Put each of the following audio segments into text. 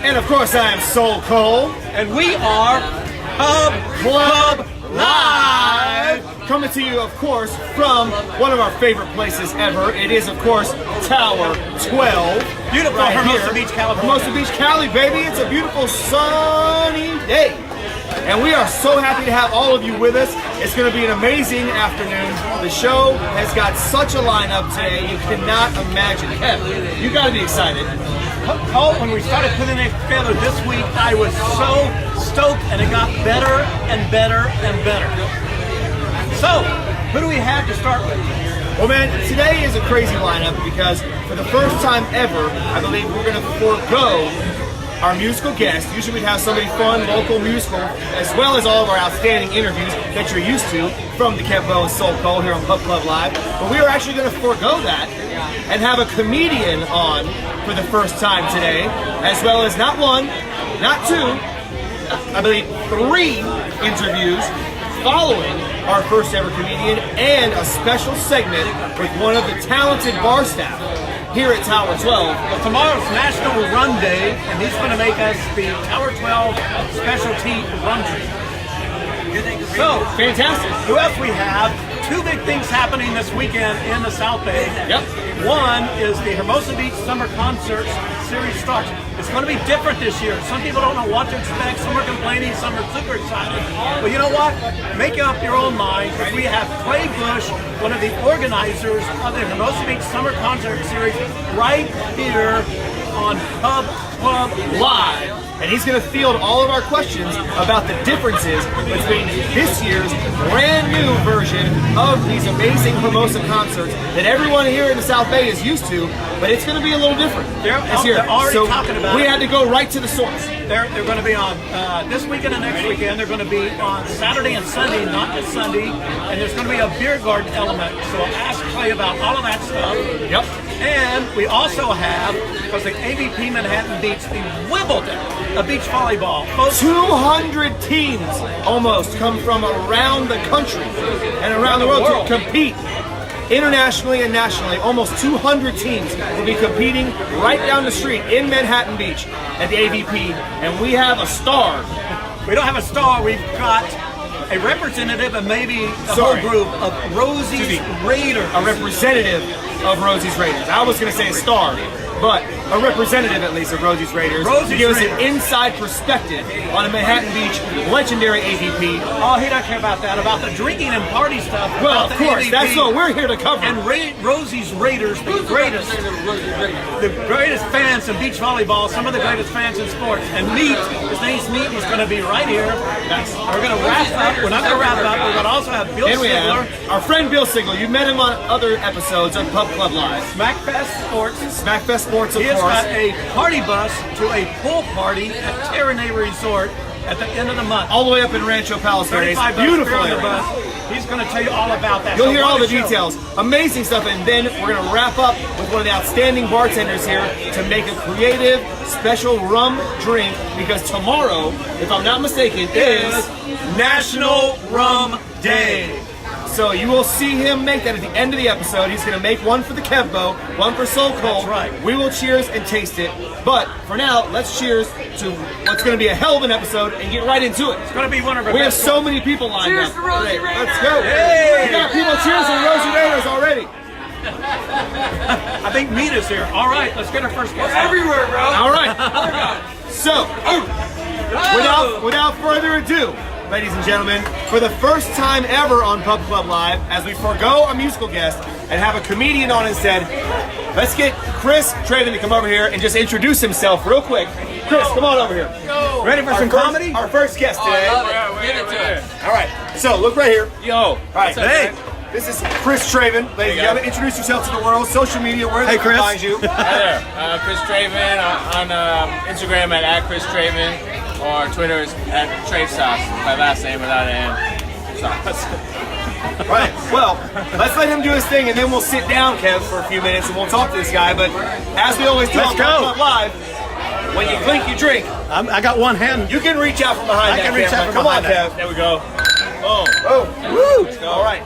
And of course, I am Soul Cole. And we are PubClub Live! Coming to you, of course, from one of our favorite places ever. It is, of course, Tower 12. Beautiful right Hermosa here. Beach, California. Hermosa Beach, Cali, baby. It's a beautiful sunny day. And we are so happy to have all of you with us. It's going to be an amazing afternoon. The show has got such a lineup today, you cannot imagine. Kev, you got to be excited. Oh, when we started putting it together this week, I was so stoked, and it got better and better and better. So, who do we have to start with? Well, man, today is a crazy lineup because for the first time ever, I believe we're going to forego our musical guest. Usually we'd have somebody fun, local, musical, as well as all of our outstanding interviews that you're used to from the Kevo and Soul Cole here on PubClub Live. But we are actually going to forego that and have a comedian on for the first time today, as well as not one, not two, I believe 3 interviews following our first ever comedian and a special segment with one of the talented bar staff here at Tower 12. Well, tomorrow's National Rum Day, and he's going to make us the Tower 12 specialty rum drink. So, Fantastic. who else we have? 2 big things happening this weekend in the South Bay. Yep. One is the Hermosa Beach Summer Concerts series starts. It's going to be different this year. Some people don't know what to expect. Some are complaining, some are super excited. But you know what? Make up your own mind, because we have Clay Bush, one of the organizers of the Hermosa Beach Summer Concert series, right here on PubClub Live. And he's going to field all of our questions about the differences between this year's brand new version of these amazing Hermosa concerts that everyone here in the South Bay is used to, but it's going to be a little different this year. They're already So talking about we it. had to go right to the source. They're going to be on this weekend and next weekend. They're going to be on Saturday and Sunday, not just Sunday. And there's going to be a beer garden element. So I'll ask Clay about all of that stuff. Yep. And we also have, because the AVP Manhattan Beach, the Wimbledon of beach volleyball. Folks, 200 teams almost come from around the country and around the world to compete internationally and nationally. Almost 200 teams will be competing right down the street in Manhattan Beach at the AVP, and we have a star. we don't have a star. We've got a representative and maybe the whole group of Rosie's Raiders. A representative of Rosie's Raiders. I was going to say a star, but a representative at least of Rosie's Raiders to give us an inside perspective on a Manhattan Beach legendary AVP. Oh, he doesn't care about that, about the drinking and party stuff. Well, about of the course, AVP. that's what we're here to cover. And Rosie's Raiders, the greatest fans in beach volleyball, some of the greatest fans in sports. And Meat, his name's Meat, he's going to be right here. We're going to wrap up. We're not going to wrap up. We're going to also have Bill Sigler. Our friend Bill Sigler. You've met him on other episodes of PubClub Live. SmackFest Sports. SmackFest Sports, of He has course. got a party bus to a pool party at Terranay Resort at the end of the month. All the way up in Rancho Palos Verdes. $35 Beautiful on the area. bus. He's going to tell you all about that. You'll So hear what all a the show. details. Amazing stuff. And then we're going to wrap up with one of the outstanding bartenders here to make a creative, special rum drink, because tomorrow, if I'm not mistaken, is National Rum Day. So you will see him make that at the end of the episode. He's going to make one for the Kevbo, one for Soul Cole. That's right. We will cheers and taste it. But for now, let's cheers to what's going to be a hell of an episode and get right into it. It's going to be one of our We have best so many people lined Cheers up. to Rosie today. Raiders! Let's go. Hey! We got people cheersing Rosie Raiders already. I think Meat is here. All right, let's get our first guest. Everywhere, bro. All right. So, without further ado, ladies and gentlemen, for the first time ever on PubClub Live, as we forego a musical guest and have a comedian on instead, let's get Chris Traven to come over here and just introduce himself real quick. Chris, come on over here. Ready for some comedy? Our first guest today. Give it to us. All right, so look right here. Yo. All right, Hey. this is Chris Traven. Ladies and gentlemen, introduce yourself to the world, social media, where they can find you. Hi there, Chris Traven on Instagram at Chris Traven, or Twitter is at Trave Sauce, my last name without an N. Sauce. Right, well, let's let him do his thing and then we'll sit down, Kev, for a few minutes and we'll talk to this guy. But as we always do Let's on go. PubClub Live, when you clink, you drink. I got one hand. You can reach out from behind I that can reach camera. out from Come on, behind Kev. There we go. Boom. Oh, woo! All right.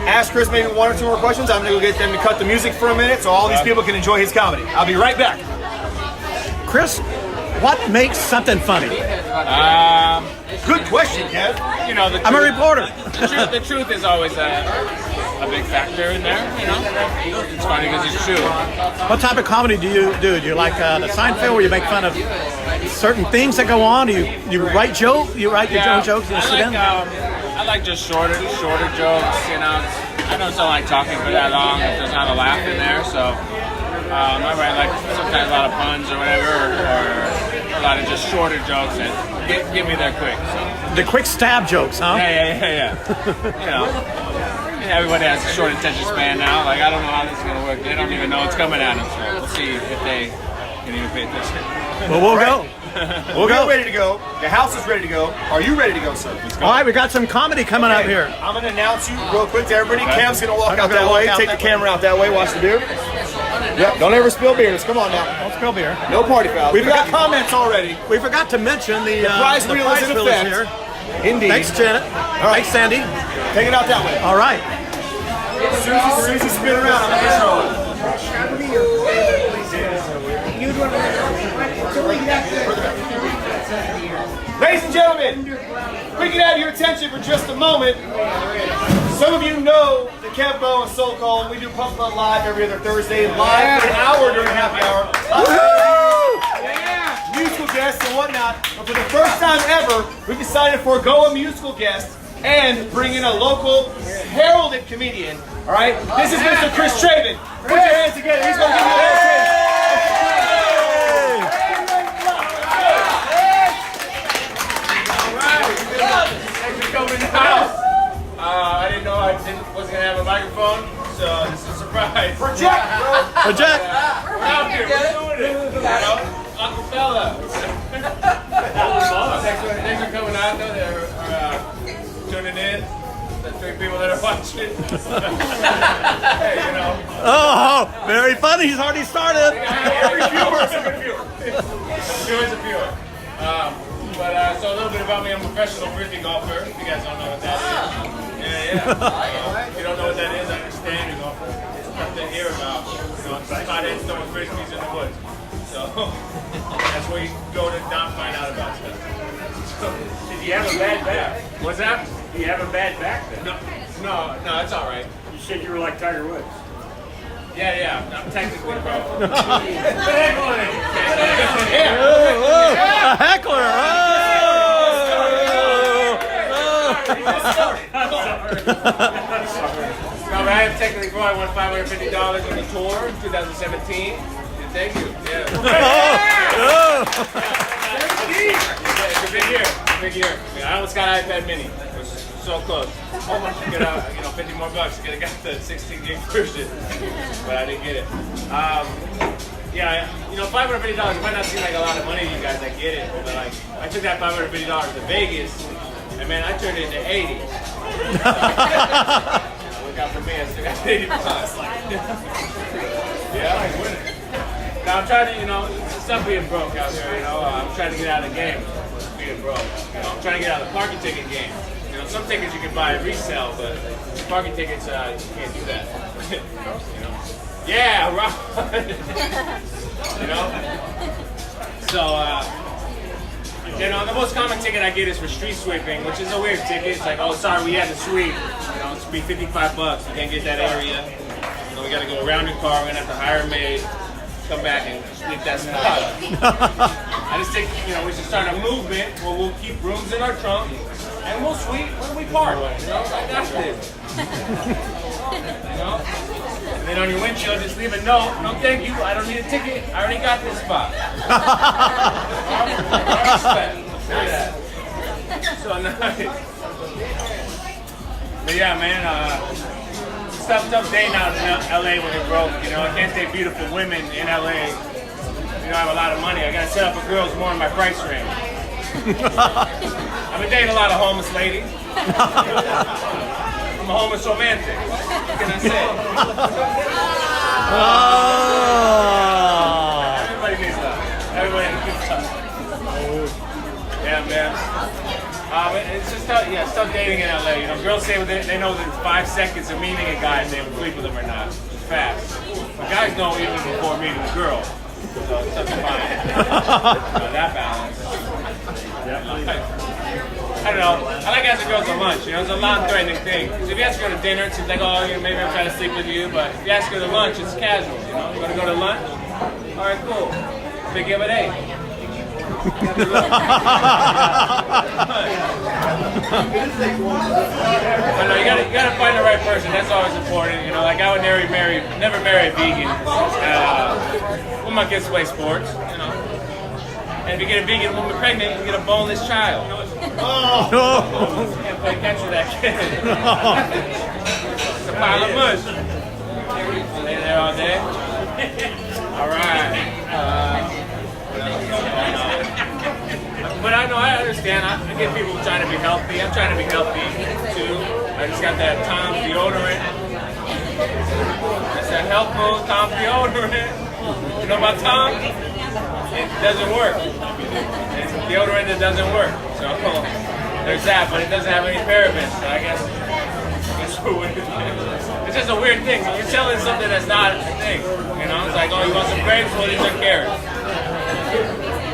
Ask Chris maybe 1 or 2 more questions. I'm going to go get them to cut the music for a minute so all these people can enjoy his comedy. I'll be right back. Chris, what makes something funny? Good question, Kev. You know, I'm a reporter. The truth is always a big factor in there. You know, it's funny because it's true. What type of comedy do you do? Do you like the Seinfeld, where you make fun of certain things that go on? Do you write jokes? You write your own jokes? I like just shorter jokes. You know, I don't like talking for that long if there's not a laugh in there. So I write like sometimes a lot of puns or whatever, or a lot of just shorter jokes that get me there quick. So. The quick stab jokes, huh? Yeah. You know, everybody has a short attention span now. Like, I don't know how this is going to work. They don't even know it's coming at them. So we'll see if they can even pay attention. Well, we'll go. We'll go. We're ready to go. The house is ready to go. Are you ready to go, sir? Let's go. All right, we got some comedy coming up here. I'm going to announce you real quick to everybody. Cam's going to walk out that way. Take the camera out that way. Watch the beer. Yep. Don't ever spill beers. Come on now. Don't spill beer. No party fouls. We've got comments already. We forgot to mention the prize wheel is in effect. here. Indeed. Thanks, Janet. All right, Sandy. Take it out that way. All right. Susie, spin around. I'm going to control it. Ladies and gentlemen, we can have your attention for just a moment. Some of you know the Kevbo and Soul Call. We do PubClub live every other Thursday, live for an hour during happy hour. Musical guests and whatnot. But for the first time ever, we decided to forego a musical guest and bring in a local heralded comedian. All right, this is Mr. Chris Traven. Put your hands together. He's going to give you a little Chris. I didn't know I wasn't going to have a microphone, so this is a surprise. Project, bro. Project. We're out here. We're doing it. You know, acapella. Thanks for coming out. They're tuning in. The 3 people that are watching. Hey, you know. Oh, very funny. He's already started. Every viewer is a good viewer. Viewer's a viewer. So a little bit about me. I'm a professional frisbee golfer. If you guys don't know what that is. Yeah. If you don't know what that is, I understand. You're golfer. It's nothing to hear about. You know, it's about heads throwing frisbees in the woods. So that's where you go to not find out about stuff. Did you have a bad back? What's that? Do you have a bad back then? No, it's all right. You said you were like Tiger Woods. Yeah. I'm technically pro. A heckler. No, but I am technically pro. I won $550 on the tour in 2017. Thank you. Yeah. It's a big year. I almost got an iPad Mini. It was so close. Almost to get out, $50 more bucks to get the 16-gig version, but I didn't get it. $550 might not seem like a lot of money to you guys that get it, but like I took that $550 to Vegas, and man, I turned it into 80. Look out for me, I still got 80 bucks. Yeah, I win it. Now I'm trying to, it's not being broke out there, I'm trying to get out of the game, being broke. I'm trying to get out of the parking ticket game. Some tickets you can buy and resell, but parking tickets, you can't do that. Yeah, right. So, the most common ticket I get is for street sweeping, which is a weird ticket. It's like, oh, sorry, we had to sweep. It's be $55. We can't get that area. We got to go around your car. We're gonna have to hire a maid, come back and sweep that spot. I just think, we should start a movement where we'll keep rooms in our trunk and we'll sweep when we park. I got this. And then on your windshield, just leave a note. No, thank you. I don't need a ticket. I already got this spot. So nice. But yeah, man. Tough day now in LA when it broke. I can't date beautiful women in LA. I have a lot of money. I gotta set up for girls more in my price range. I've been dating a lot of homeless ladies. I'm a homeless romantic. What can I say? Everybody needs love. Everybody needs love. Yeah, man. It's just tough. Yeah, it's tough dating in LA. Girls say they know that 5 seconds of meeting a guy if they would sleep with him or not. It's fast. But guys know even before meeting a girl. So it's tough to find that balance. I don't know. I like asking girls to lunch. You know, it's a non-threatening thing. So if you ask her to dinner, it seems like, oh, you know, maybe I'm trying to sleep with you. But if you ask her to lunch, it's casual. You know, you want to go to lunch? All right, cool. Big give it A. I know you gotta find the right person. That's always important. You know, like I would never marry a vegan. Woman gets to play sports. You know, and if you get a vegan woman pregnant, you get a boneless child. Oh, no! Can't play catch with that kid. It's a pile of mush. Lay there all day. All right. But I know, I understand. I get people trying to be healthy. I'm trying to be healthy too. I just got that Tom's deodorant. It's that health food Tom's deodorant. You know about Tom's? It doesn't work. It's a deodorant that doesn't work. So there's that, but it doesn't have any parabens. So I guess it's just a weird thing. You're selling something that's not a thing. You know, it's like, oh, you want some grapes? Well, these are carrots.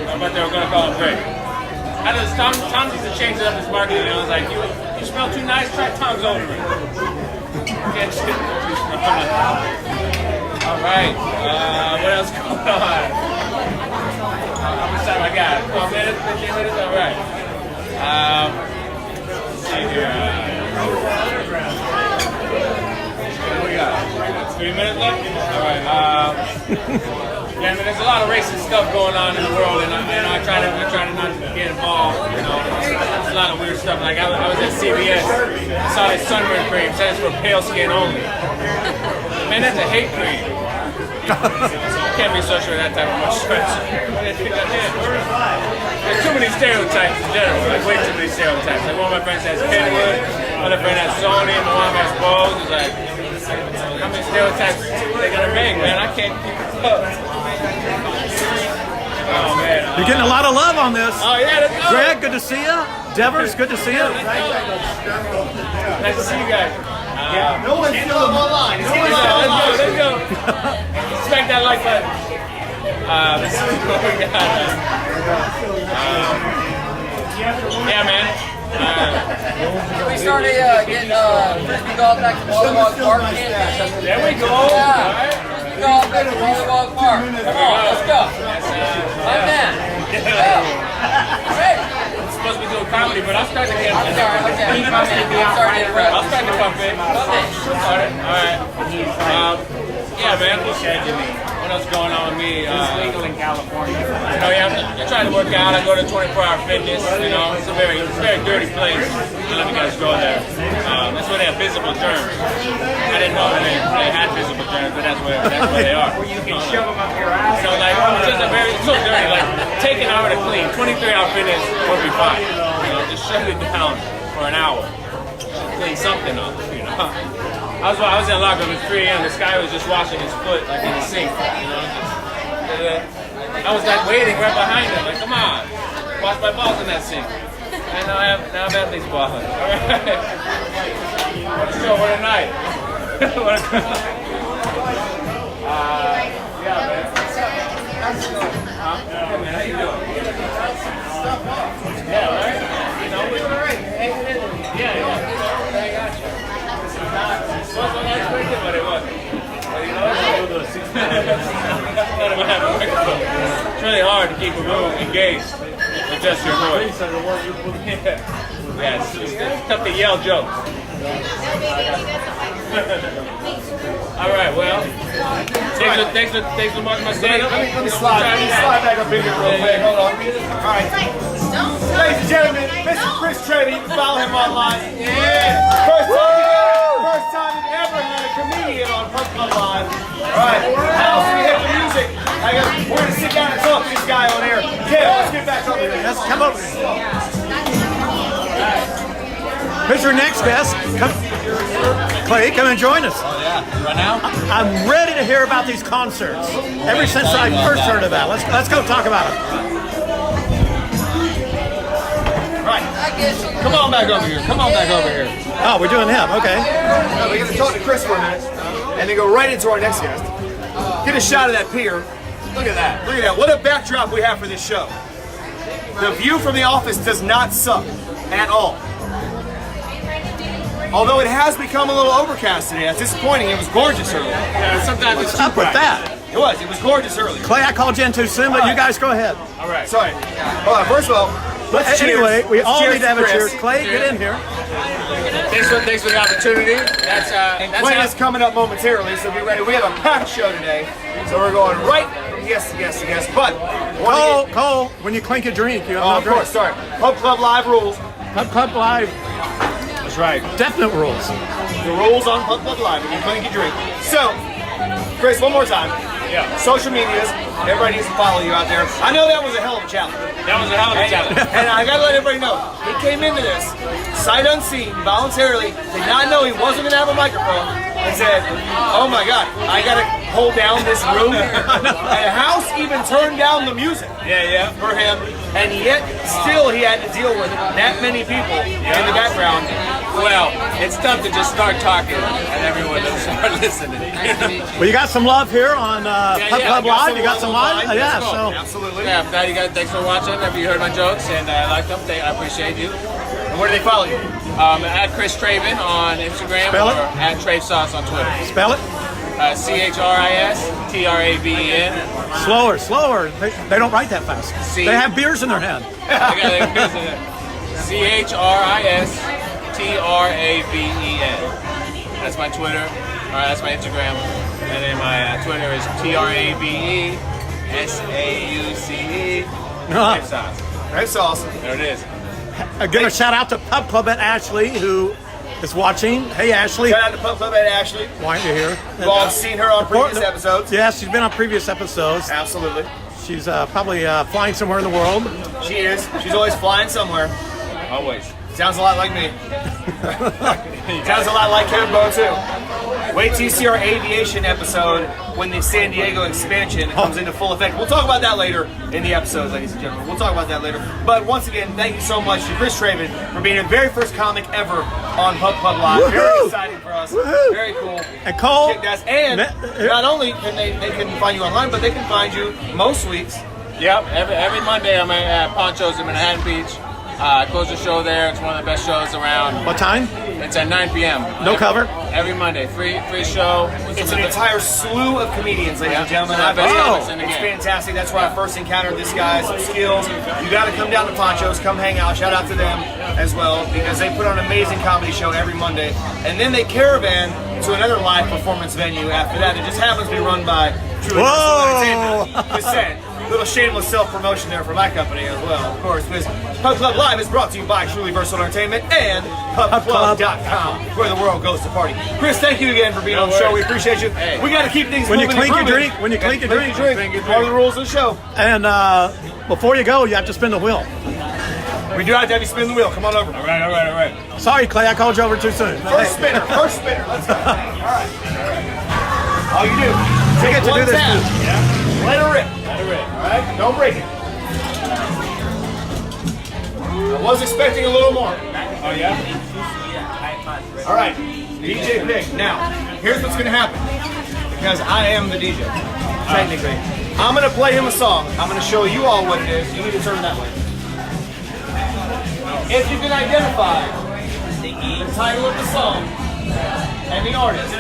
I bet they were gonna call them grapes. How does Tom's used to change it up his marketing? You know, it's like, you smell too nice, try Tom's over it. Can't shit. All right, what else going on? How much time I got? 12 minutes, 15 minutes? All right. Let's see here. What we got? 3 minutes left? All right. Yeah, I mean, there's a lot of racist stuff going on in the world, and I try to not get involved. You know, there's a lot of weird stuff. Like I was at CBS, I saw this sunburn cream, said it's for pale skin only. Man, that's a hate cream. You can't be associated with that type of moisturizer. There's too many stereotypes in general. Like way too many stereotypes. Like one of my friends has Kenwood, another friend has Sony, and one has Bose. It's like, how many stereotypes they gotta make, man? I can't keep up. Oh man. You're getting a lot of love on this. Oh yeah, let's go. Greg, good to see you. Devers, good to see you. Nice to see you guys. No one's still online. Let's go. Smack that like button. Let's see what we got. Yeah, man. We started getting frisbee golf back to Volleyball Park campus. There we go. Yeah. All right. Frisbee golf back to Volleyball Park. Come on, let's go. I'm down. Ready? I'm supposed to be doing comedy, but I'll start the game. I'm sorry, okay. I'm sorry to interrupt. I'll start the pump in. All right. Yeah, man. What else going on with me? It's legal in California. You know, yeah, I'm trying to work out. I go to 24-hour fitness. You know, it's a very dirty place. I love you guys go there. That's where they have visible germs. I didn't know that they had visible germs, but that's where they are. Where you can shove them up your ass. So like, it's so dirty. Like, take an hour to clean. 23-hour fitness would be fine. You know, just shut it down for an hour. Clean something up. You know. I was in a locker room at 3 a.m. This guy was just washing his foot like in the sink. You know, I was like waiting right behind him. Like, come on, wash my balls in that sink. And now I have these balls. All right. What a show! What a night! What a yeah, man. Hey, man, how you doing? Yeah, right. You know, we're all right. Yeah. I got you. It wasn't as quick, but it wasn't. But you know, it's really hard to keep a room engaged with just your voice. Yeah, it's tough to yell jokes. All right, well, thanks for watching my stand up. Let me slide back up in here real quick. Hold on. All right. Ladies and gentlemen, Mr. Chris Trevor, you can follow him online. Yeah. First time you've ever had a comedian on PubClub Live. All right. Now we have the music. We're going to sit down and talk to this guy on air. Yeah, let's get back over here. Let's come over. Who's your next guest? Clay, come and join us. Oh yeah, right now? I'm ready to hear about these concerts. Ever since I first heard about it. Let's go talk about it. Right. Come on back over here. Come on back over here. Oh, we're doing him. Okay. We're going to talk to Chris for a minute, and then go right into our next guest. Get a shot of that pier. Look at that. Look at that. What a backdrop we have for this show. The view from the office does not suck at all. Although it has become a little overcast today. That's disappointing. It was gorgeous earlier. Yeah, sometimes it's What's up with that? It was gorgeous earlier. Clay, I called you in too soon, but you guys go ahead. all right. Sorry. Hold on. First of all, let's Anyway, cheers. we Let's all cheers need to have a Chris. cheers. Clay, get in here. Thanks for the opportunity. That's Clay is coming up momentarily, so be ready. We have a packed show today, so we're going right from guest to guest to guest. But Cole, when you clink a drink, you have no of drink. course, sorry. PubClub Live rules. PubClub Live, That's right. definite rules. The rules on PubClub Live. When you clink your drink. So, Chris, one more time. Yeah. Social medias. Everybody needs to follow you out there. I know that was a hell of a challenge. That was a hell of a challenge. And I gotta let everybody know, he came into this sight unseen, voluntarily, did not know he wasn't gonna have a microphone, and said, oh my God, I gotta hold down this room. And the house even turned down the music Yeah. for him, and yet still he had to deal with that many people in the background. Well, it's tough to just start talking and everyone will start listening. Well, you got some love here on PubClub Live. You got some live? online. Yeah, Let's go. so Absolutely. Yeah, I'm glad you guys. Thanks for watching. If you heard my jokes and I like them, I appreciate you. And where do they follow you? At Chris Traven on Instagram Spell it. or at Trave Sauce on Twitter. spell it. CHRISTRAVEN. Slower. They don't write that fast. See? They have beers in their hand. CHRISTRAVEN. That's my Twitter. That's my Instagram. And then my Twitter is TRAVESAUCE. Trave Sauce. That's awesome. There it is. Give a shout out to PubClub at Ashley, who is watching. Hey, Ashley. Shout out to PubClub at Ashley. Why aren't you here? We've all seen her on previous episodes. Yeah, she's been on previous episodes. Absolutely. She's probably flying somewhere in the world. She is. She's always flying somewhere. Always. Sounds a lot like me. Sounds a lot like Kevin Bowe too. Wait till you see our aviation episode when the San Diego expansion comes into full effect. We'll talk about that later in the episode, ladies and gentlemen. We'll talk about that later. But once again, thank you so much to Chris Traven for being the very first comic ever on PubClub Live. Woohoo! Very exciting for us. Woohoo! Very cool. And Cole. Kicked ass. And not only can they can find you online, but they can find you most weeks. Yep. Every Monday I'm at Poncho's in Manhattan Beach. I close the show there. It's one of the best shows around. What time? It's at 9 p.m. No cover? Every Monday. Free show. It's an entire slew of comedians, ladies and gentlemen. Some of the best comics in the It's game. fantastic. That's where I first encountered this guy, some skills. You got to come down to Poncho's, come hang out. Shout out to them as well, because they put on an amazing comedy show every Monday. And then they caravan to another live performance venue after that. It just happens to be run by Truly Whoa! Entertainment. Just saying. Little shameless self-promotion there for my company as well, of course, because PubClub Live is brought to you by Truly Versatile Entertainment and PubClub.com, where the world goes to party. Chris, thank you again for being on the show. We appreciate you. Hey. We got to keep things When you moving. clink your and grooving. drink, when you clink your drink. Part of the rules of the show. And before you go, you have to spin the wheel. We do have to have you spin the wheel. Come on over. All right. Sorry, Clay, I called you over too soon. First spinner. Let's go. All right. All you do, take get to one do this tap. too. Let it rip. All right? Don't break it. I was expecting a little more. Oh yeah. All right, DJ pick. Now, here's what's gonna happen. Because I am the DJ, technically. I'm gonna play him a song. I'm gonna show you all what it is. You need to turn that way. If you can identify the title of the song and the artist,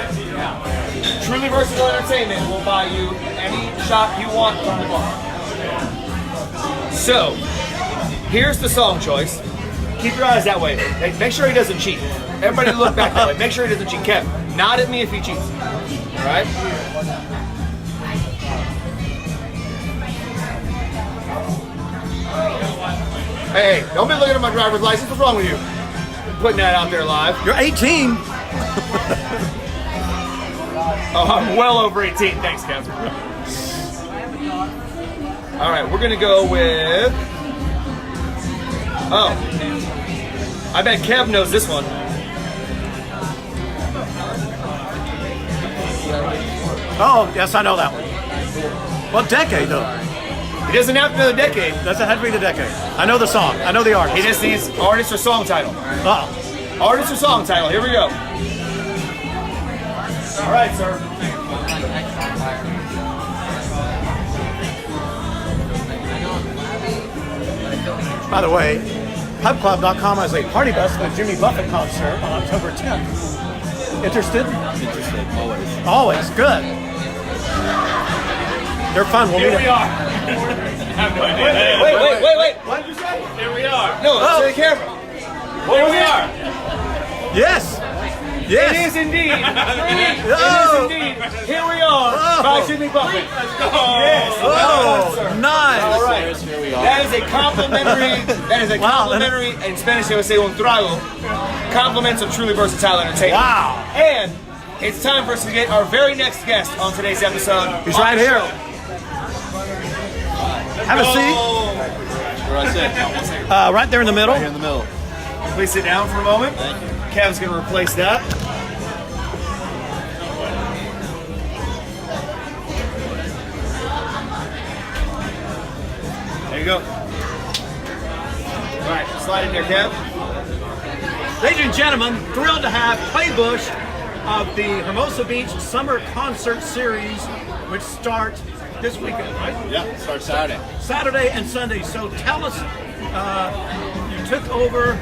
Truly Versatile Entertainment will buy you any shot you want from the bar. So, here's the song choice. Keep your eyes that way. Hey, make sure he doesn't cheat. Everybody look back that way. Make sure he doesn't cheat. Kev, nod at me if he cheats. All right? Hey, don't be looking at my driver's license. What's wrong with you? Putting that out there live. You're 18. Oh, I'm well over 18. Thanks, Kev. All right, we're going to go with... Oh. I bet Kev knows this one. Oh, yes, I know that one. What decade, though? He doesn't have to know the decade. Doesn't have to be the decade. I know the song. I know the artist. He just needs artist or song title. Oh. Artist or song title. Here we go. All right, sir. By the way, PubClub.com has a party bus for the Jimmy Buffett concert on October 10th. Interested? Interested, always. Always, good. They're fun. We'll meet Here we them. are. I have no idea. Wait. What did you say? Here we are. No, to the camera. Here we are. Yes. It Yes. is indeed. It Oh. is indeed. Here we are by Jimmy Buffett. Yes. Oh, nice. All right. Here we are. That is a complimentary. That is a Wow. complimentary. In Spanish, they would say un trago. Compliments of truly versatile entertainment. Wow. And it's time for us to get our very next guest on today's episode. He's right here. Have a seat. Where I sit? Right there in the middle. Here in the middle. Please sit down for a moment. Kev's going to replace that. There you go. All right, slide in there, Kev. Ladies and gentlemen, thrilled to have Clay Bush of the Hermosa Beach Summer Concert Series, which starts this weekend, right? Yeah, starts Saturday. Saturday and Sunday. So tell us, you took over.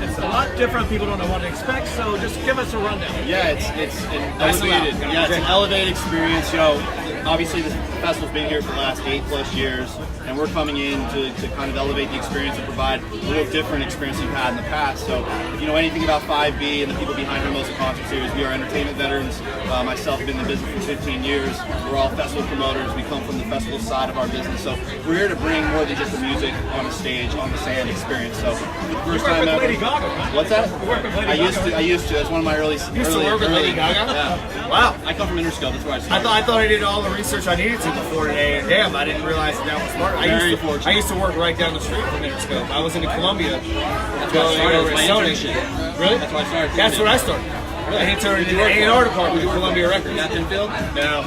It's a lot different. People don't know what to expect. So just give us a rundown. Yeah, it's an elevated. Yeah, it's an elevated experience. You know, obviously this festival's been here for the last 8+ years, and we're coming in to kind of elevate the experience and provide a little different experience we've had in the past. So if you know anything about 5B and the people behind Hermosa Concert Series, we are entertainment veterans. Myself, have been in the business for 15 years. We're all festival promoters. We come from the festival side of our business. So we're here to bring more than just the music on a stage, on the sand experience. So for the first time ever. Lady Gaga, right? What's that? You work with Lady Gaga? I used to. That's one of my early. Used to work with Lady Gaga? Yeah. Wow. I come from Interscope. That's where I started. I thought I did all the research I needed to before today, and damn, I didn't realize that was smart. Very fortunate. I used to work right down the street from Interscope. I was in Columbia. That's where I started. over It was at my Sony. internship. Really? That's where I started. That's where I started. I hit turned into the A&R department with Columbia Records. Matt Pinfield? No.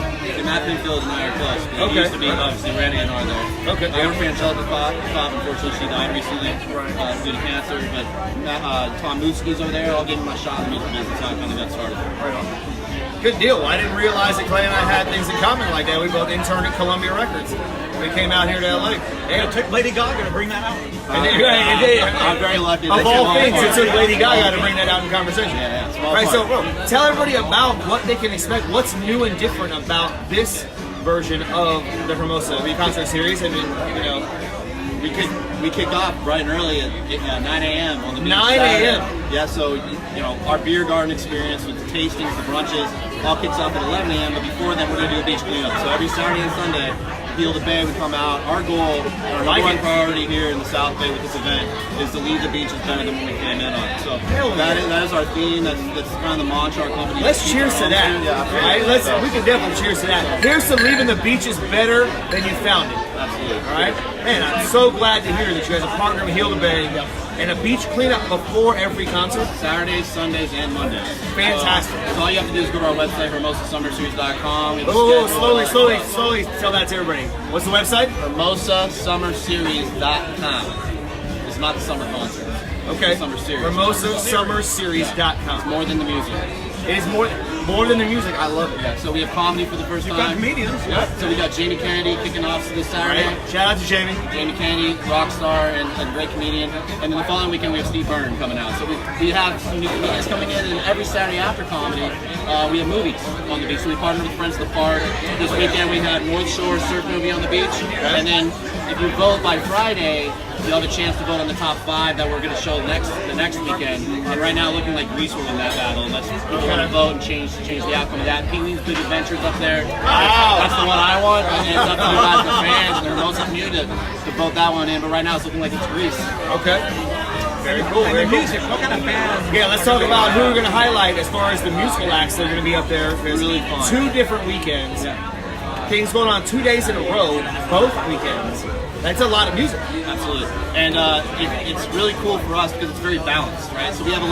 Matt Pinfield and I are close. Okay. He used to be obviously Randy and R there. Okay. I worked for Angelica Pop. Unfortunately, she died recently due to cancer. But Tom Mooski's over there. I'll give him my shot in the music business. How I kind of got started. Right on. Good deal. I didn't realize that Clay and I had things in common like that. We both interned at Columbia Records. We came out here to LA. It took Lady Gaga to bring that out. I'm very lucky. Of all things, it took Lady Gaga to bring that out in conversation. Yeah, small Right, part. so bro, tell everybody about what they can expect. What's new and different about this version of the Hermosa Beach Concert Series? I mean, you know, We kick off bright and early at 9 a.m. on the beach. 9 Saturday. a.m. Yeah, so you know our beer garden experience with the tastings, the brunches, all kicks off at 11 a.m. But before then, we're gonna do a beach cleanup. So every Saturday and Sunday, Peel the Bay, we come out. Our goal, our number one priority here in the South Bay with this event is to leave the beaches better than when we came in on. So that is our theme. That's kind of the mantra our company. let's cheers to that. Yeah, Right? We can definitely cheers to that. Here's to leaving the beaches better than you found it. absolutely. All right, man, I'm so glad to hear that you guys are partnering with Heal the Bay and a beach cleanup before every concert. Saturdays, Sundays, and Mondays. Fantastic. So all you have to do is go to our website, hermosasummerseries.com. Slowly tell that to everybody. What's the website? hermosasummerseries.com. It's not the summer concert. Okay. Summer series. HermosaSummerSeries.com. More than the music. It is more than the music. I love it. Yeah, so we have comedy for the first You've got time. comedians. Yeah. So we got Jamie Kennedy kicking off this Saturday. Right. Shout out to Jamie. Jamie Kennedy, rock star and a great comedian. And then the following weekend we have Steve Byrne coming out. So we have some new comedians coming in, and every Saturday after comedy, we have movies on the beach. So we partnered with Friends of the Park. This weekend we had North Shore surf movie on the beach. And then if you vote by Friday, you'll have a chance to vote on the top 5 that we're going to show the next weekend. And right now, looking like Greece will win that battle. Let's vote and change the outcome of that. Pee Wee's Big Adventures up there. Wow. That's the one I want. And it's up to you guys, the fans, and the Hermosa community to vote that one in. But right now, it's looking like it's Greece. Okay. Very cool. And Very the cool. music, what kind of band? Yeah, let's talk about who we're going to highlight as far as the musical acts that are going to be up there. There's Really fun. 2 different weekends. Yeah. Things going on 2 days in a row, both weekends. That's a lot of music. Absolutely. And it's really cool for us because it's very balanced, right? So we have a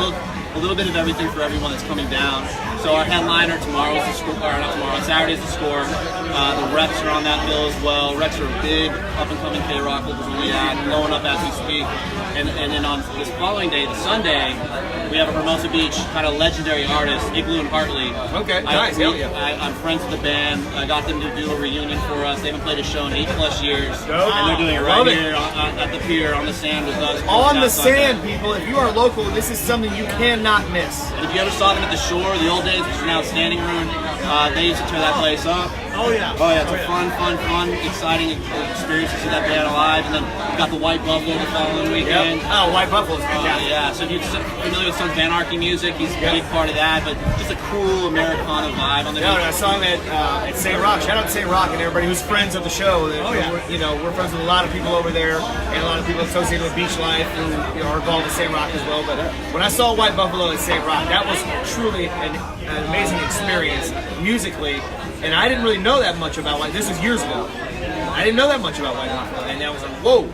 a little bit of everything for everyone that's coming down. So our headliner tomorrow is the score, or not tomorrow, on Saturday is the score. The Rex are on that bill as well. Rex are a big up-and-coming K-Rock local act, blowing up as we speak. And then on this following day, the Sunday, we have a Hermosa Beach kind of legendary artist, Igloo and Hartley. Okay, nice. I'm friends with the band. I got them to do a reunion for us. They haven't played a show in 8+ years. Dope. And they're doing it Love right it. here at the pier on the sand with us. On the Outside sand, there. people. If you are local, this is something you cannot miss. And if you ever saw them at the shore, the old days, which is now a standing room, they used to tear that place up. Oh yeah. Oh yeah, it's a fun, exciting experience to see that band alive. And then we got the White Buffalo the following weekend. Oh, White Buffalo's fantastic. Yeah, so if you're familiar with Sons of Anarchy music, he's a big part of that, but just a cool Americana vibe on the No, beach. I saw him at St. Rock. Shout out to St. Rock and everybody who's friends of the show. We're friends with a lot of people over there and a lot of people associated with beach life who are involved with St. Rock as well. But when I saw White Buffalo at St. Rock, that was truly an amazing experience musically. And I didn't really know that much about White. This was years ago. I didn't know that much about White Buffalo, and I was like, whoa,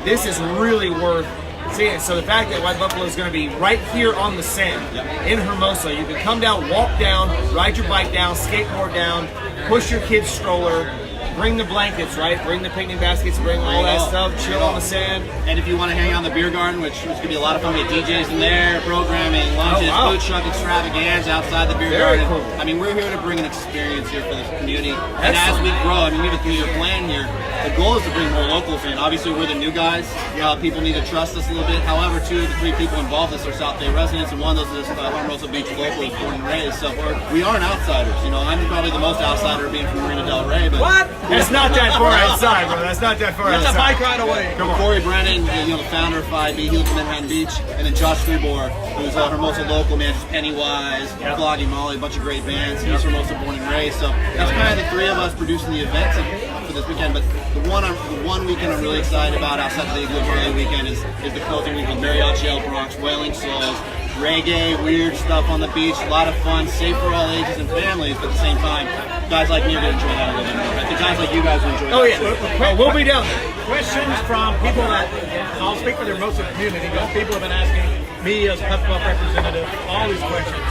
this is really worth seeing. So the fact that White Buffalo is going to be right here on the sand in Hermosa, you can come down, walk down, ride your bike down, skateboard down, push your kid's stroller, bring the blankets, right? Bring the picnic baskets, bring all that stuff, chill on the sand. And if you want to hang out in the beer garden, which is going to be a lot of fun, we have DJs in there, programming, lunches, food truck extravaganza outside the beer Very garden. cool. I mean, we're here to bring an experience here for the community. And as we grow, I mean, even through your plan here, the goal is to bring more locals in. Obviously, we're the new guys. People need to trust us a little bit. However, 2 of the 3 people involved in this are South Bay residents, and one of those is Hermosa Beach local, born and raised. So we aren't outsiders. I'm probably the most outsider being from Marina Del Rey. But What? That's not that far outside, bro. That's not that far That's a outside. bike ride away. Come on. Corey Brennan, the founder of 5B, he lives in Manhattan Beach, and then Josh Freebor, who's a Hermosa local man, just Pennywise, Flogging Molly, a bunch of great bands. He's Hermosa born and raised, so that's kind of the 3 of us producing the events for this weekend. But the one weekend I'm really excited about outside of the Igloo Harley weekend is the closing weekend. Mariachi El Bronx, Wailing Souls, reggae, weird stuff on the beach, a lot of fun, safe for all ages and families, but at the same time, guys like me are going to enjoy that a little bit more. I think guys like you guys will enjoy that. Oh, yeah. We'll be down there. Questions from people that, I'll speak for the Hermosa community, but people have been asking me as PubClub representative all these questions.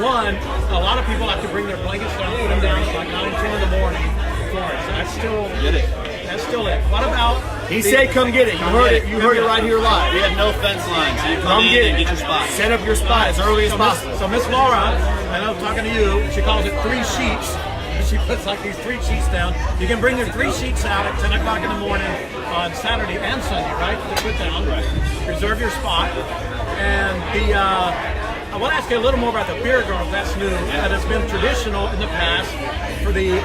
One, a lot of people have to bring their blankets down, put them down at like 9, 10 in the morning for us. So that's still it. What about... He said come get it. You heard it. You heard it right here live. We have no fence lines, so you Come in get and it. get your spot. Set up your spot as early as possible. So Miss Laura, I know I'm talking to you, she calls it 3 sheets. She puts like these 3 sheets down. You can bring your 3 sheets out at 10 o'clock in the morning on Saturday and Sunday, right? To put down. Right. Reserve your spot. And I want to ask you a little more about the beer garden. That's new. That has been traditional in the past for the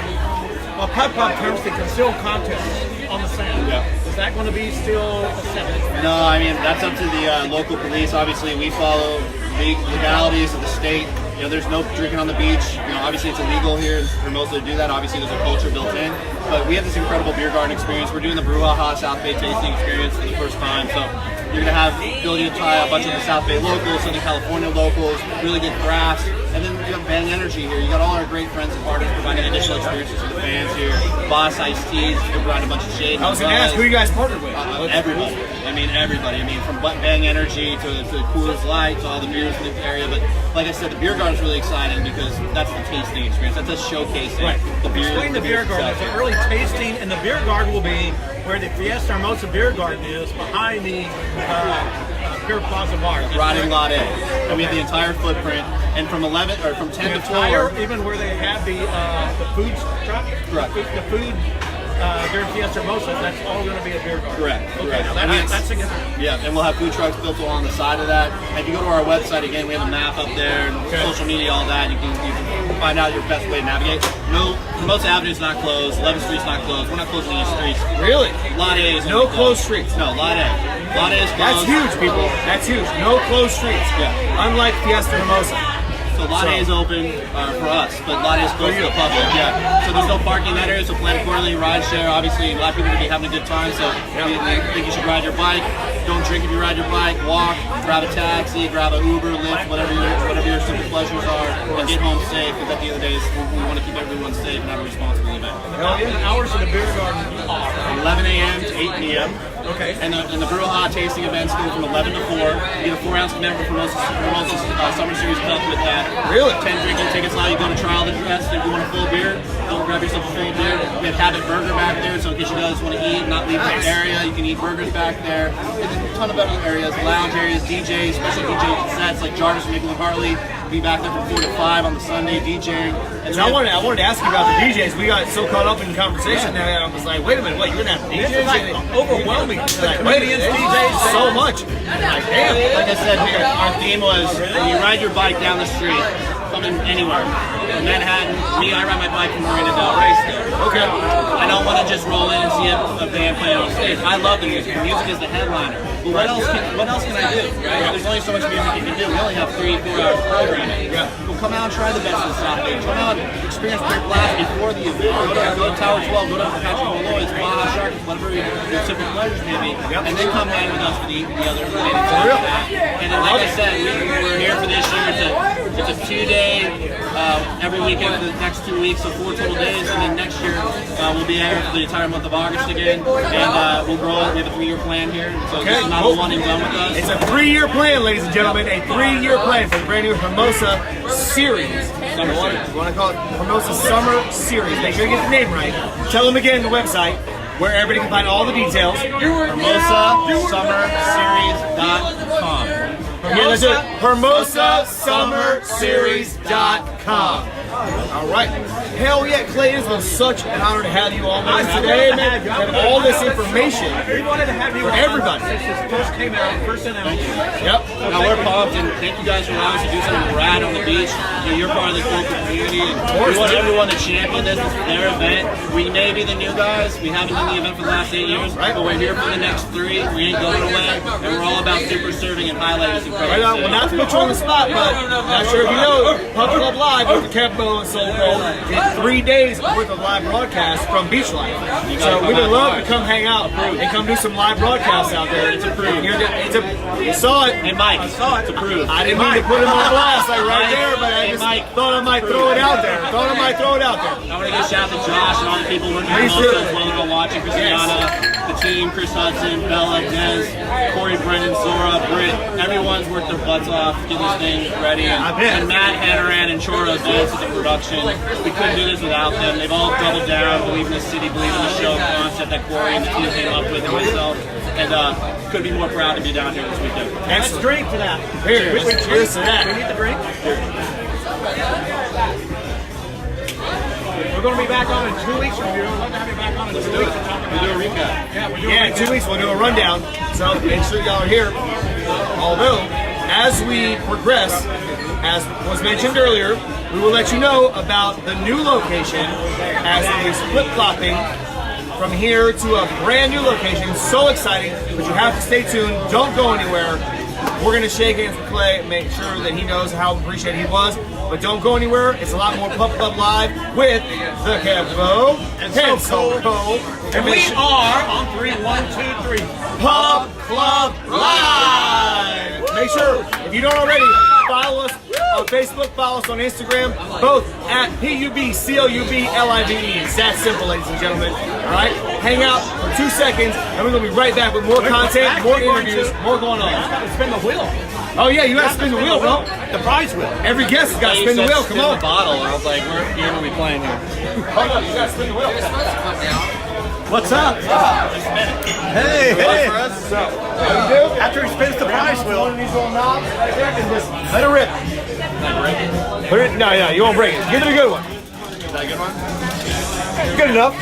PubClub terms, the concealed contests on the sand. Yeah. Is that going to be still accepted? No, I mean, that's up to the local police. Obviously, we follow the legalities of the state. There's no drinking on the beach. Obviously it's illegal here in Hermosa to do that. Obviously there's a culture built in. But we have this incredible beer garden experience. We're doing the Brouhaha South Bay tasting experience for the first time. So you're going to have the ability to try a bunch of the South Bay locals, Southern California locals, really good crafts. And then you have Bang Energy here. You got all our great friends and partners providing additional experiences for the fans here. Boss Iced Teas, you can provide a bunch of shade. I was going to ask who you guys partnered with. Everybody. Everybody. From Bang Energy to Coors Light to all the beers in the area. But like I said, the beer garden is really exciting because that's the tasting experience. That's us showcasing the beer. Explain the beer garden. It's an early tasting, and the beer garden will be where the Fiesta Hermosa beer garden is, behind the Pier Plaza Bar. Right in Lot A. And we have the entire footprint. And from 10 to 4. Even where they have the food truck? Correct. The food during Fiesta Hermosa, that's all going to be a beer garden. Correct. Okay, now that's significant. Yeah, and we'll have food trucks built along the side of that. And if you go to our website, again, we have a map up there, and social media, all that. You can find out your best way to navigate. No, Hermosa Avenue is not closed. 11th Street's not closed. We're not closing any streets. Really? Lot A is No closed streets. No, Lot A. Lot A is closed. That's huge, people. That's huge. No closed streets. Yeah. Unlike Fiesta Hermosa. So Lot A is open for us, but Lot A is closed to the public. Yeah. So there's no parking in that area, so plan accordingly. Ride share, obviously, a lot of people are going to be having a good time, so I think you should ride your bike. Don't drink if you ride your bike. Walk, grab a taxi, grab an Uber, Lyft, whatever your simple pleasures are, and get home safe, because at the end of the day, we want to keep everyone safe and have a responsible event. event. The hours of the beer garden are 11 a.m. to 8 p.m. okay. And the brew hot tasting events go from 11 to 4. You get a 4-ounce member for Hermosa Summer Series Cup with that. Really? 10 drinking tickets now. You go to trial the dress. If you want a full beer, go grab yourself a full beer. We have Habit Burger back there, so in case you guys want to eat, not leave the area, you can eat burgers back there. There's a ton of other areas, lounge areas, DJs, special DJ sets like Jarvis and Nicholas Hartley. Be back there from 4 to 5 on the Sunday DJing. And I wanted to ask you about the DJs. We got so caught up in conversation that I was like, wait a minute, what, you're gonna have DJs? It's like overwhelming. Like, comedians, DJs, so much. Like, damn. like I said, our theme was when you ride your bike down the street, coming anywhere. In Manhattan, I ride my bike from Marina Del Rey still. Okay. I don't want to just roll in and see a band playing on stage. I love the music. The music is the headliner. But what else can I do? Right? There's only so much music you can do. We only have 3-4 hours programming. Yeah. Well, come out and try the best of the South Bay. Come out and experience Pure Blast before the event. Go to Tower 12, go to Patrick Malloy's, Baja Sharks, whatever your typical pleasures may be. And then come hang with us for the other remaining time. And then, like I said, we're here for this year. It's a 2-day, every weekend for the next 2 weeks, so 4 total days. And then next year, we'll be here for the entire month of August again. And we'll grow it. We have a 3-year plan here. So this is not a one and done with us. It's a 3-year plan, ladies and gentlemen. A 3-year plan for the brand new Hermosa Series. Summer You Series. want to call it Hermosa Summer Series. Make sure you get the name right. Tell them again the website where everybody can find all the details. HermosaSummerSeries.com. Again, let's do it. HermosaSummerSeries.com. All right. Hell yeah, Clay, it's been such an honor to have you on with us today, man. Have all this information We wanted to have you for everybody. since this first came out, first announcement. Yep. Now we're pumped, and thank you guys for allowing us to do something rad on the beach. You're part of the local community, and we want everyone to champion this. This is their event. We may be the new guys. We haven't done the event for the last 8 years, but we're here for the next 3. We ain't going away, and we're all about super serving and highlighting this incredible Right on. Well, not to put you on the spot, but not sure if you know, PubClub Live with the Kempo and Soul Cold did 3 days worth of live broadcasts from Beach Life. So we would love to come hang out and come do some live broadcasts out there. It's approved. You saw it. Hey Mike, I saw it. It's approved. I didn't mean to put him on blast like right there, but I just thought I might throw it out there. I want to give a shout out to Josh and all the people working on Please Hermosa do. as well that are watching. Christiana, the team, Chris Hudson, Bella, Des, Corey, Brendan, Zora, Britt. Everyone's worked their butts off getting this thing ready. And Matt, Hannaran, and Chora did to the production. We couldn't do this without them. They've all doubled down, believe in the city, believe in the show concept that Corey and the team came up with and myself. And couldn't be more proud to be down here this weekend. Let's drink to that. Here, cheers to We that. need the drink. We're going to be back on in 2 weeks from here. We'd love to have you back on in 2 weeks to talk about We'll do a recap. Yeah, we're doing Yeah, in 2 weeks we'll do a rundown. So make sure y'all are here. Although, as we progress, as was mentioned earlier, we will let you know about the new location as it is flip-flopping from here to a brand new location. So exciting, but you have to stay tuned. Don't go anywhere. We're going to shake hands with Clay and make sure that he knows how appreciated he was. But don't go anywhere. It's a lot more PubClub Live with the Kempo and Soul Cold. And we are on 3, 1, 2, 3. PubClub Live. Make sure, if you don't already, follow us on Facebook, follow us on Instagram, both at PubClub. It's that simple, ladies and gentlemen. All right, hang out for 2 seconds, and we're gonna be right back with more content, more interviews, more going on. Spin the wheel. Oh yeah, you gotta spin the wheel, bro. The prize wheel. Every guest has gotta spin the wheel. Come on. The bottle, and I was like, "We're here when we playing here." Hold on, you gotta spin the wheel. What's up? Hey, hey. So, what do you do? After he spins the prize One wheel. of these little knobs right there, and just let it rip. Put it. No, you won't break it. Give it a good one. Is that a good one? Good enough.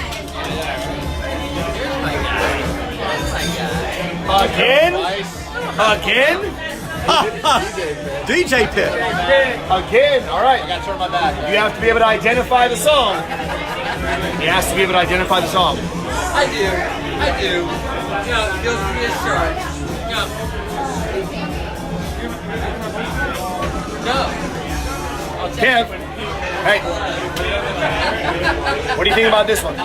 Again? Again? DJ pit. Again. All right. I gotta turn my back. You have to be able to identify the song. He has to be able to identify the song. I do. You know, it feels reassured. No. Kev. Hey. What do you think about this one? I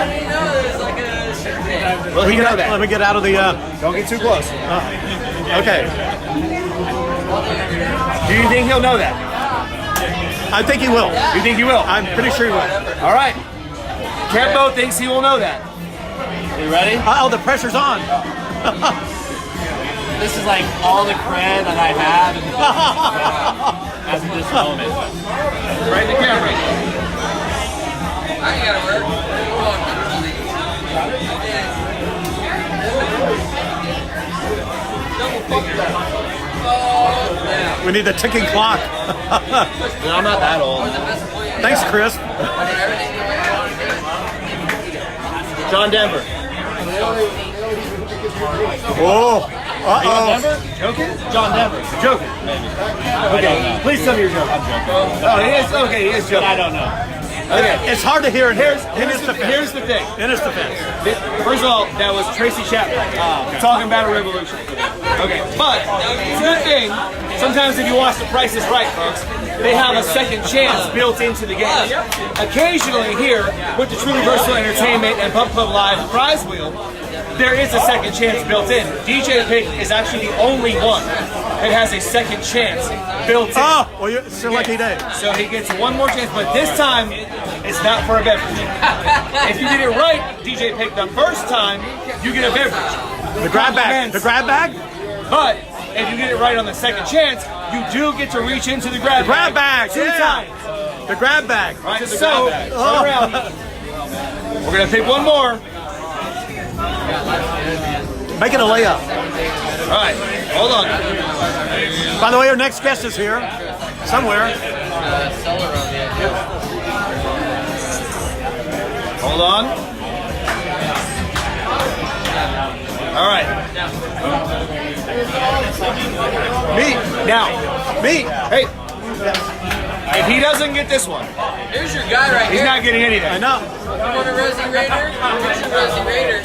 didn't know there's like a shit thing. Well, he know Let that. me get out of the. Don't get too close. Okay. Do you think he'll know that? I think he will. You think he will? I'm pretty sure he will. All right. Kembo thinks he will know that. You ready? Oh, the pressure's on. This is like all the cred that I have as of this moment. Right in the camera. I ain't gotta work. We need the ticking clock. I'm not that old. Thanks, Chris. John Denver. Oh. Uh-oh. Denver? Joking? John Denver. Joking. Okay, please tell me you're joking. I'm joking. Oh, he is? Okay, he is joking. I don't know. Okay. It's hard to hear in Here's his defense. the thing. In his defense. First of all, that was Tracy Chapman talking about a revolution. Okay, but it's a good thing. Sometimes if you watch The Price is Right, folks, they have a second chance built into the game. Occasionally here, with the Truly Versatile Entertainment and PubClub Live prize wheel, there is a second chance built in. DJ Pick is actually the only one that has a second chance built in. Oh, well, it's a lucky day. So he gets one more chance, but this time it's not for a beverage. If you get it right, DJ Pick, the first time, you get a beverage. The grab bag. The grab bag? But if you get it right on the second chance, you do get to reach into the grab bag. Grab bag, two yeah. times. The grab bag. Right, so turn around. We're gonna pick one more. Make it a layup. All right, hold on. By the way, our next guest is here. Somewhere. Hold on. All right. Meet. Now, Meet. hey, if he doesn't get this one, Here's your guy right he's here. not getting I anything. know. You want a Rosie Raider? Here's your Rosie Raider.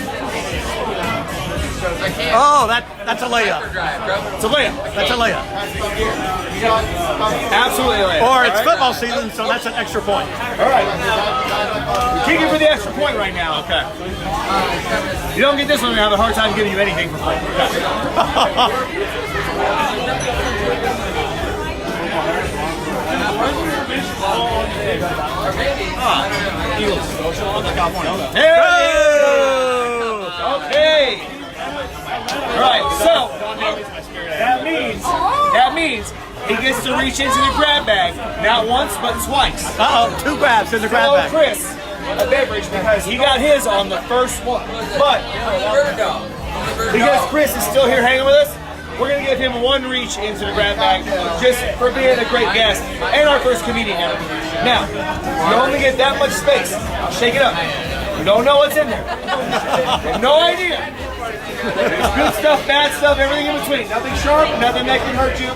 I can't Oh, that's a layup. drive, bro. It's a layup. That's a layup. Absolutely a layup. Or it's All right? football season, so that's an extra point. All right. We're kicking for the extra point right now. Okay. You don't get this one, we're gonna have a hard time giving you anything for free. There it is. Okay. All right. So that means he gets to reach into the grab bag not once but twice. Uh-oh, 2 grabs in the grab Throw bag. Chris a beverage because he got his on the first one. But Bird dog. because Chris is still here hanging with us, we're going to give him one reach into the grab bag just for being a great guest and our first comedian ever. Now, you only get that much space. Shake it up. You don't know what's in there. You have no idea. There's good stuff, bad stuff, everything in between. Nothing sharp, nothing that can hurt you.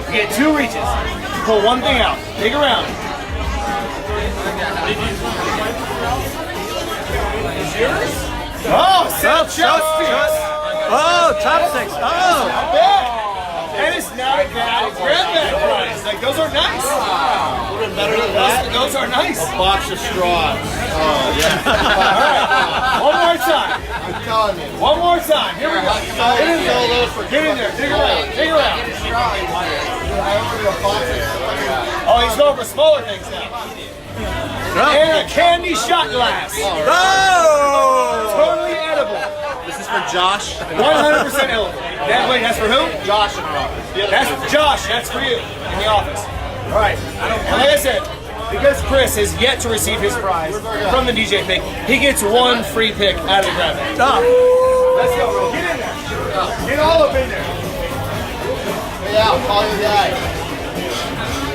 You get 2 reaches. Pull one thing out. Dig around. Oh, self-justice. Oh, chopsticks. Oh. And it's not a bad grab bag prize. Like, those are nice. A little bit better than that. Those are nice. Box of straws. All right. One more time. I'm telling you. One more time. Here we go. Get in there. Get in there. Dig around. Dig around. Oh, he's going for smaller things now. And a candy shot glass. Oh. Totally edible. This is for Josh. 100% edible. That way, that's for who? Josh in the office. That's Josh. That's for you in the office. All right. And like I said, because Chris has yet to receive his prize from the DJ pick, he gets 1 free pick out of the grab bag. Let's go, bro. Get in there. Get all up in there. Yeah, I'll call your guy.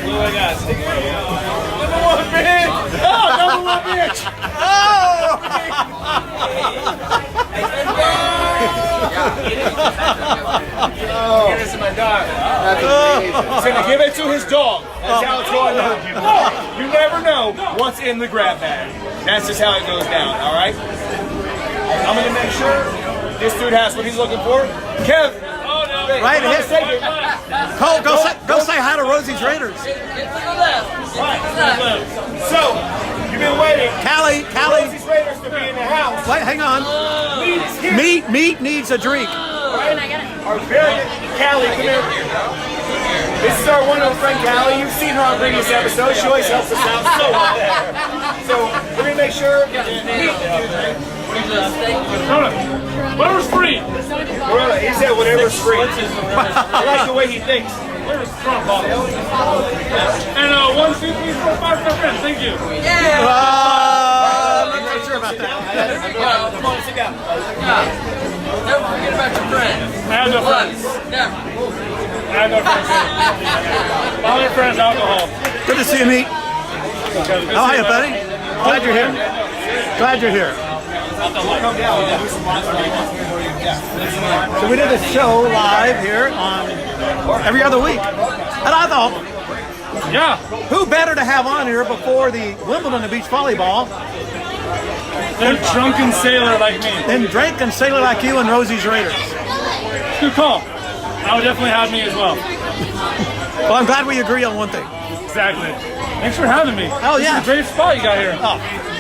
What do I got? Stick it in. Number 1 bitch. Oh, number 1 bitch. Give this to my dog. He's gonna give it to his dog. That's how it's going down. You never know what's in the grab bag. That's just how it goes down, all right? I'm gonna make sure this dude has what he's looking for. Kev, Right here. Cole, go say hi to Rosie's Raiders. So, you've been waiting. Callie. Rosie's Raiders to be in the house. Wait, hang on. Meat needs a drink. Our very Callie, come here. This is our wonderful friend Callie. You've seen her on previous episodes. She always helps us out so well. So make sure. Whatever's free. He said whatever's free. I like the way he thinks. Where's strong bottle? And 1, 2, 3, 4, 5 for friends. Thank you. I'm not sure about that. Come on, sit down. Don't forget about your friends. I have no friends. Never. I have no friends. All your friends, alcohol. Good to see you, Meat. How are you, buddy? Glad you're here. Glad you're here. So we did a show live here on every other week. And I thought, Yeah. who better to have on here before the Wimbledon of Beach Volleyball They're drunken sailor like me. than Drake and Sailor Like You and Rosie's Raiders? Good call. I would definitely have me as well. Well, I'm glad we agree on one thing. Exactly. Thanks for having me. Oh, yeah. It's a great spot you got here. Oh,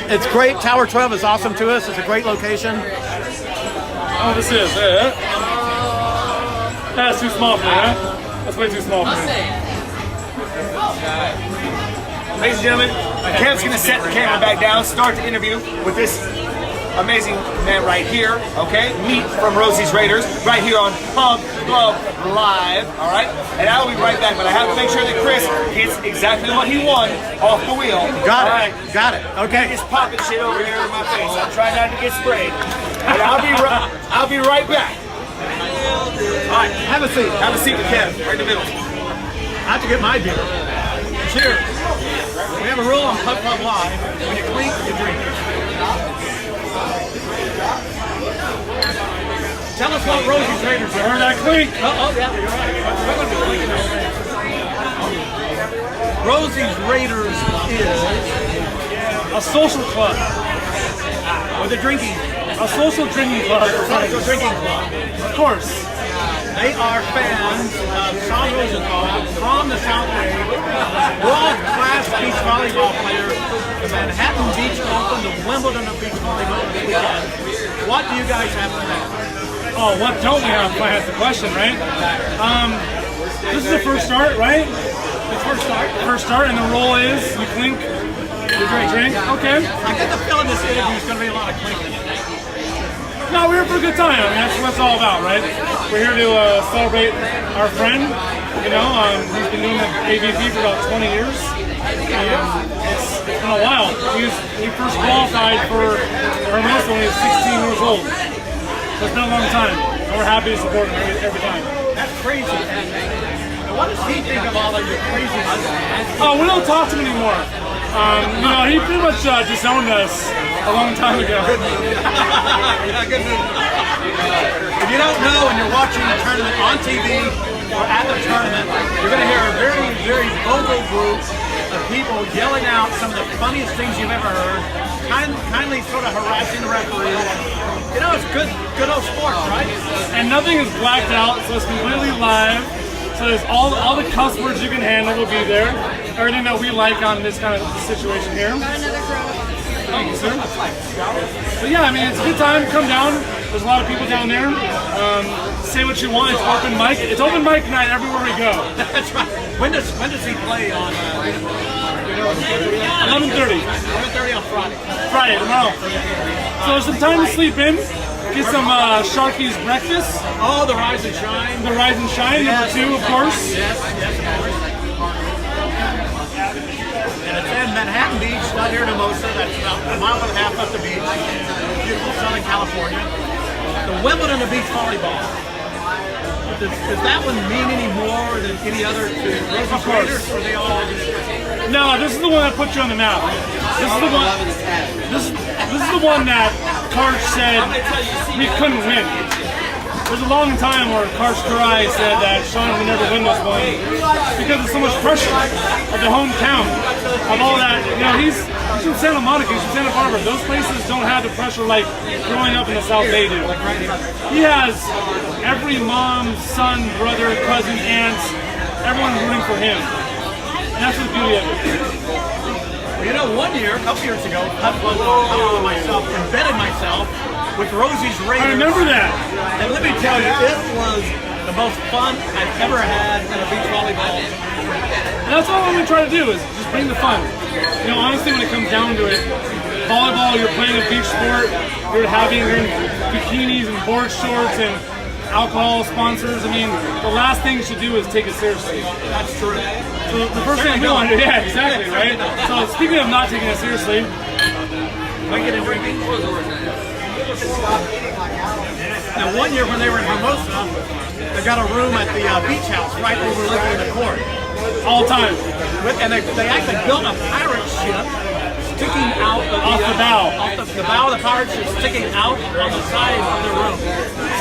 it's great. Tower 12 is awesome to us. It's a great location. Oh, this is. That's too small for me, huh? That's way too small for me. Ladies and gentlemen, Kev's going to set the camera back down, start the interview with this amazing man right here, okay? Meet from Rosie's Raiders, right here on PubClub Live, all right? And I'll be right back, but I have to make sure that Chris gets exactly what he won off the wheel. Got it. All right? Got it. Okay. He's popping shit over here in my face. I'm trying not to get sprayed. And I'll be right back. All right, Have a seat. have a seat with Kev, right in the middle. I have to get my beer. Cheers. We have a rule on PubClub Live. When you clink, you drink. Tell us what Rosie's Raiders are. Heard that clink? Oh, yeah, you're right. We're going to be clinking over there. Rosie's Raiders is A social club. with a drinking, A social drinking club. social drinking club. Of course. They are fans of Sean Rosenthal from the South Bay, world-class beach volleyball player. The Manhattan Beach Open, the Wimbledon of beach volleyball this weekend. What do you guys have planned? Oh, what don't we have planned? That's the question, right? This is the first start, right? The first start. First start, and the rule is you clink, you drink. Okay. I get the feeling this interview is going to be a lot of clinking. No, we're here for a good time. I mean, that's what it's all about, right? We're here to celebrate our friend. You know, he's been doing the AVP for about 20 years. It's been a while. He first qualified for Hermosa when he was 16 years old. So it's been a long time. And we're happy to support him every time. That's crazy. And what does he think of all of your craziness? Oh, we don't talk to him anymore. You know, he pretty much disowned us a long time ago. Yeah, good move. If you don't know and you're watching the tournament on TV or at the tournament, you're going to hear a very, very vocal group of people yelling out some of the funniest things you've ever heard, kindly sort of harassing the referee. You know, it's good old sports, right? And nothing is blacked out, so it's completely live. So there's all the cuss words you can handle will be there. Everything that we like on this kind of situation here. Thank you, sir. But yeah, I mean, it's a good time. Come down. There's a lot of people down there. Say what you want. It's open mic. It's open mic night everywhere we go. That's right. When does he play on? 11:30. 11:30 on Friday. Friday, tomorrow. So there's some time to sleep in. Get some Sharky's breakfast. Oh, the Rise and Shine. The Rise and Shine, Yes. number 2, of course. Yes, of course. And it's in Manhattan Beach, not here in Hermosa. That's about a mile and a half up the beach. Beautiful Southern California. The Wimbledon of beach volleyball. Does that one mean any more than any other to Rosie's Raiders, or are they all just... No, this is the one that put you on the map. This is the one. This is the one that Karch said we couldn't win. There's a long time where Karch Karai said that Sean would never win this one because of so much pressure of the hometown, of all that. You know, he's from Santa Monica, he's from Santa Barbara. Those places don't have the pressure like growing up in the South Bay do. He has every mom, son, brother, cousin, aunt, everyone rooting for him. And that's the beauty of it. Well, you know, one year, a couple years ago, I embedded myself with Rosie's Raiders. I remember that. And let me tell you, it was the most fun I've ever had in a beach volleyball. And that's all I'm going to try to do is just bring the fun. You know, honestly, when it comes down to it, volleyball, you're playing a beach sport, you're in bikinis and board shorts and alcohol sponsors. I mean, the last thing you should do is take it seriously. That's true. So the first thing we want to do, yeah, exactly, right? So speaking of not taking it seriously, Drinking and drinking. Now, one year when they were in Hermosa, they got a room at the beach house right overlooking the court. all time, And they actually built a pirate ship sticking out off the bow. The bow of the pirate ship sticking out on the side of the room.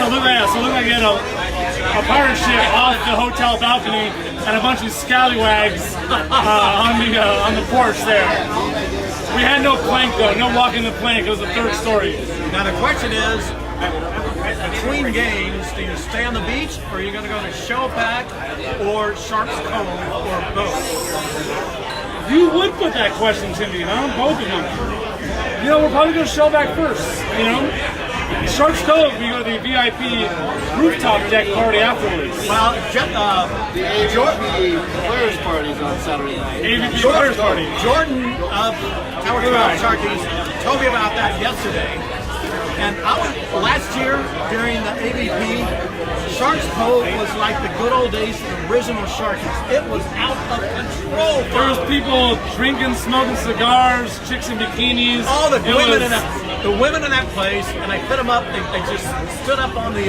So look like you had a pirate ship off the hotel balcony and a bunch of scallywags on the porch there. We had no plank though, no walking the plank. It was the third story. Now the question is, between games, do you stay on the beach or are you going to go to Shellback or Sharks Cove or both? You would put that question to me, huh? Both of them. You know, we're probably going to Shellback first, you know? Sharks Cove, we go to the VIP rooftop deck party afterwards. Well, AVP Players Parties on Saturday night. AVP Players Party. Jordan of Tower 12 Sharkies told me about that yesterday. And last year during the AVP, Sharks Cove was like the good old days of the original Sharkies. It was out of control. There was people drinking, smoking cigars, chicks in bikinis. All the women in that place, and they put them up. They just stood up on the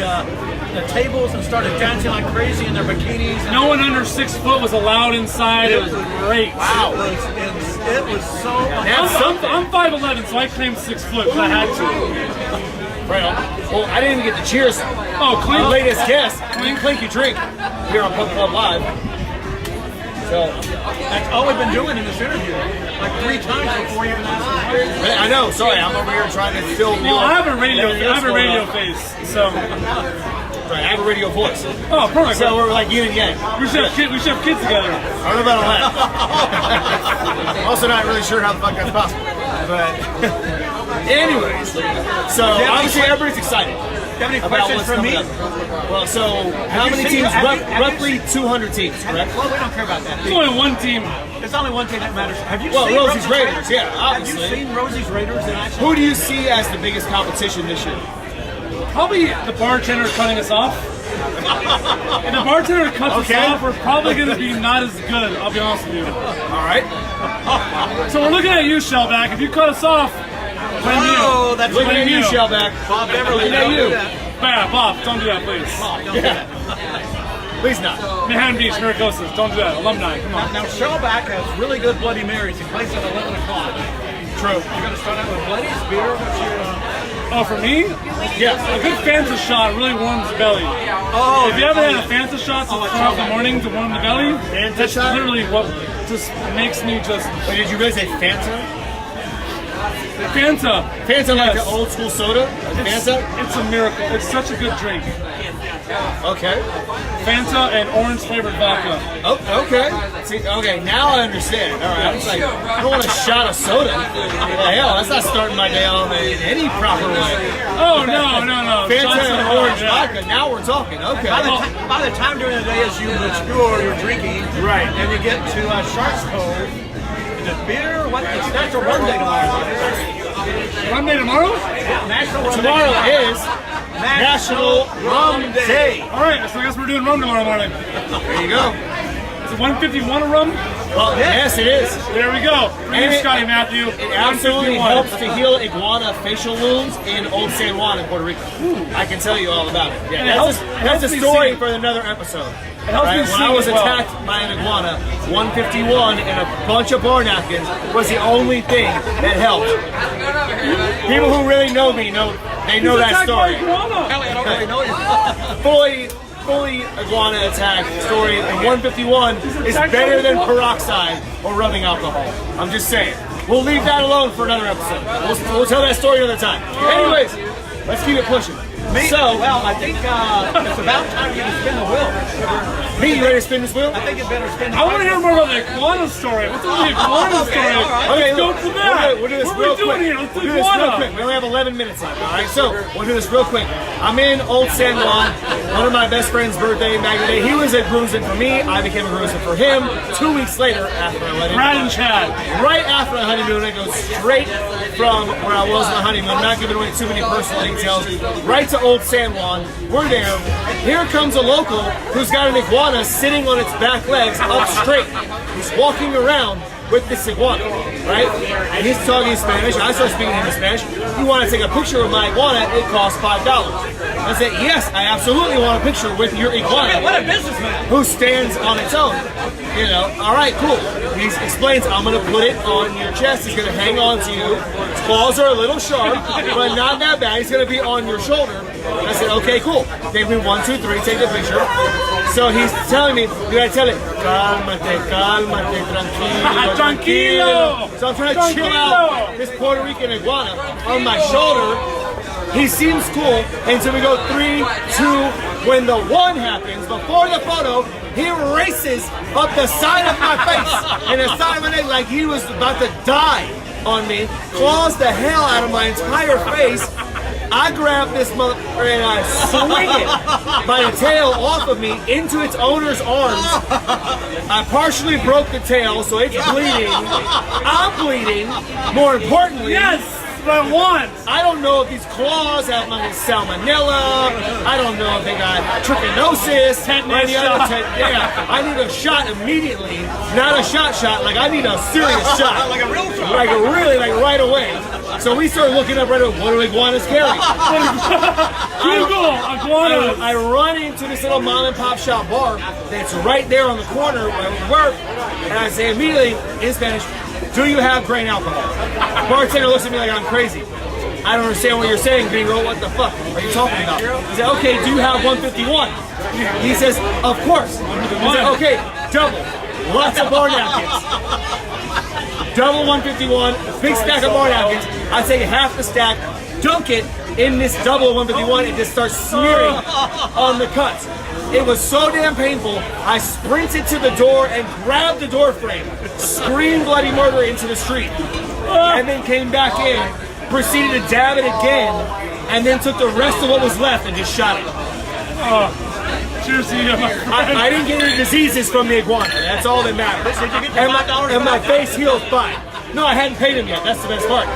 tables and started dancing like crazy in their bikinis. And no one under 6 foot was allowed inside. It was great. wow, it was so. I'm 5'11", so I claimed 6 foot because I had to. Right on. Well, I didn't even get the cheers. Oh, Clink. Our latest guest, Clink You Drink, here on PubClub Live. So That's all we've been doing in this interview, like 3 times before you even asked us. I know. Sorry, I'm over here trying to film. Well, I have a radio face, so. Right, I have a radio voice. Oh, perfect. So we're like yin and yang. We should have kids together. I don't know about all that. I'm also not really sure how the fuck that's possible. But anyways, so obviously everybody's excited. Do you have any about questions what's for me? coming up. Well, so how many teams? Roughly 200 teams, correct? Well, we don't care about that. There's only one team. There's only one thing that matters. Have you Well, seen Rosie's Raiders, yeah, obviously. Have you seen Rosie's Raiders in action? Who do you see as the biggest competition this year? Probably the bartender cutting us off. If the bartender cuts us off, we're probably going to be not as good, I'll be honest with you. All right. So we're looking at you, Shellback. If you cut us off, blame you. That's Looking at you, Shellback. Bob Beverly. Looking at Don't you. do that. Yeah, Bob, don't do that, please. Don't do that. Please not. Manhattan Beach, Maricosa, don't do that. Alumni, come on. Now, Shellback has really good Bloody Marys. He plays at 11 o'clock. True. You're going to start out with Bloody's beer. What's your... Oh, for me? Yeah. A good Fanta shot really warms the belly. Oh, If you haven't had a Fanta shot since 12 in the morning to warm the belly, that's shot? literally what just makes me just... Wait, did you really say Fanta? Fanta. Fanta like Yes. the old school soda? Fanta? It's a miracle. It's such a good drink. Okay. Fanta and orange flavored vodka. Oh, okay. See, okay, now I understand. All right, I was like, I don't want a shot of soda. Well, hell, that's not starting my day off in any proper way. Oh, no. Fanta Shots and of orange yeah. vodka. Now we're talking. Okay. By the time during the day as you mature your drinking, Right. and you get to Sharks Cove, is it beer? What? It's National Rum Day tomorrow. One day tomorrow? National Rum Tomorrow Day. is National Rum Day. All right, so I guess we're doing rum tomorrow morning. There you go. Is it 151 a rum? Well, yes, it is. There we go. For you, And Scotty Matthew. It absolutely 151. helps to heal iguana facial wounds in Old San Juan in Puerto Rico. I can tell you all about it. Yeah, And it helps that's a me story see- for another episode. It helps me When see I was as well. attacked by an iguana, 151 and a bunch of bar napkins was the only thing that helped. People who really know me know that Attacked by story. iguana. Kelly, I don't really know you. Fully iguana attack story in 151 is better than peroxide or rubbing alcohol. I'm just saying. We'll leave that alone for another episode. We'll tell that story another time. Anyways, let's keep it pushing. Well, I think it's about time you to spin the wheel. Me, you ready to spin this wheel? I think it better spin the I want to hear more about the iguana story. What's the iguana story? Okay, Let's go look, for that. We'll do this what real are we doing quick. here? Let's do We'll do this real iguana. quick. We only have 11 minutes left, all right? So we'll do this real quick. I'm in Old San Juan, one of my best friend's birthday back in the day. He was a groomsman for me. I became a groomsman for him. 2 weeks later, after my wedding. Brad and Chad. Right after the honeymoon, I go straight from where I was on the honeymoon, not giving away too many personal details, right to Old San Juan. We're there. Here comes a local who's got an iguana sitting on its back legs up straight. He's walking around with this iguana, right? And he's talking in Spanish. I start speaking to him in Spanish. You want to take a picture of my iguana? It costs $5. I said, yes, I absolutely want a picture with your iguana. What a businessman! Who stands on its own. You know, all right, cool. He explains, I'm going to put it on your chest. He's going to hang on to you. His claws are a little sharp, but not that bad. He's going to be on your shoulder. I said, okay, cool. Take me 1, 2, 3, take the picture. So he's telling me, you got to tell it, cálmate, cálmate, tranquilo, tranquilo. So I'm trying to chill out this Puerto Rican iguana on my shoulder. He seems cool until we go 3, 2, when the 1 happens, before the photo, he races up the side of my face and the side of my neck like he was about to die on me, claws the hell out of my entire face. I grab this motherfucker and I swing it by the tail off of me into its owner's arms. I partially broke the tail, so it's bleeding. I'm bleeding. More importantly, Yes! But once! I don't know if these claws have my salmonella. I don't know if they got trichinosis. Tetanus Or shot. yeah, I need a shot immediately. Not a shot, like I need a serious shot. Like a real shot. Like really, like right away. So we started looking up right away, what do iguanas carry? Google iguanas! I run into this little mom and pop shop bar that's right there on the corner where we work, and I say immediately in Spanish, do you have grain alcohol? Bartender looks at me like I'm crazy. I don't understand what you're saying, Gringo. What the fuck are you talking about? He said, okay, do you have 151? He says, of course. He said, okay, double. Lots of bar napkins. Double 151, big stack of bar napkins. I take half the stack, dunk it in this double 151, and just start smearing on the cuts. It was so damn painful, I sprinted to the door and grabbed the door frame, screamed bloody murder into the street, and then came back in, proceeded to dab it again, and then took the rest of what was left and just shot it. Cheers to you, my friend. I didn't get any diseases from the iguana, that's all that matters. And my face healed fine. No, I hadn't paid him yet, that's the best part.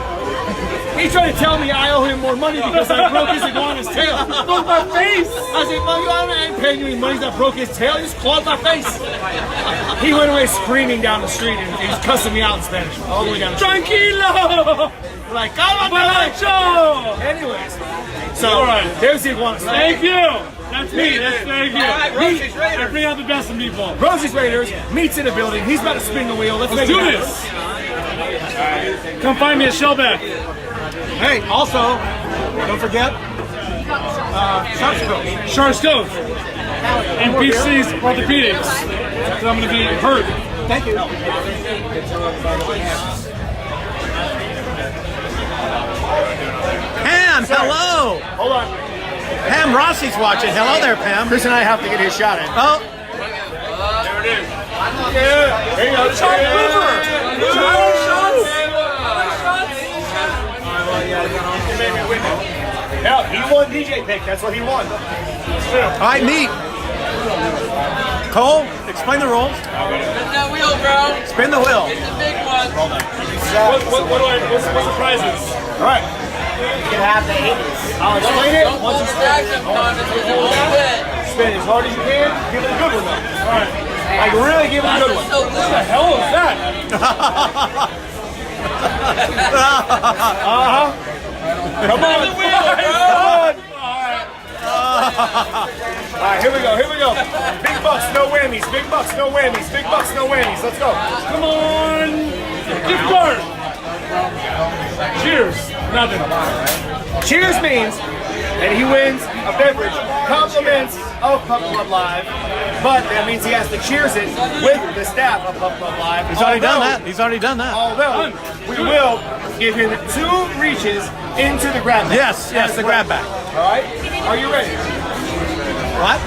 He's trying to tell me I owe him more money because I broke his iguana's tail. Broke my face! I said, well, I ain't paying you any money that broke his tail, he just clawed my face. He went away screaming down the street and he's cussing me out in Spanish. All the way down the street. Tranquilo! Like, cálmate! Anyways, so All right. there's the iguana. Thank you! That's me, thank you. All right, Rosie's I Raiders. bring out the best in people. Rosie's Raiders, meets in the building, he's about to spin the wheel. Let's make do it this. happen. Come find me at Shellback. Hey, also, don't forget, Sharks Cove. Sharks Cove. And PC's Orthopedics. So I'm going to be hurt. Thank you. Pam, hello. Hold on. Pam Rossi's watching. Hello there, Pam. Chris and I have to get his shot in. Oh, There you go. Yeah, he won DJ pick. That's what he won. all right, neat. Cole, explain the rules. Spin that wheel, bro. Spin the wheel. It's the big one. What's the prizes? All right. You can have the 80s. I'll explain it. Don't Once pull you stacks sometimes because it won't fit. spin as hard as you can, give it a good one though. All right. Like really give it a good one. So loose. The hell is that? Come on. The wheel, bro. All right, here we go. Big bucks, no whammies. Big bucks, no whammies. Big bucks, no whammies. Let's go. Come on! Gift card! Cheers! Nothing. Cheers means that he wins a beverage, compliments of PubClub Live, but that means he has to cheers it with the staff of PubClub Live. He's already done that. He's already done that. Although we will give him 2 reaches into the grab bag. Yes, the grab bag. All right, are you ready? What?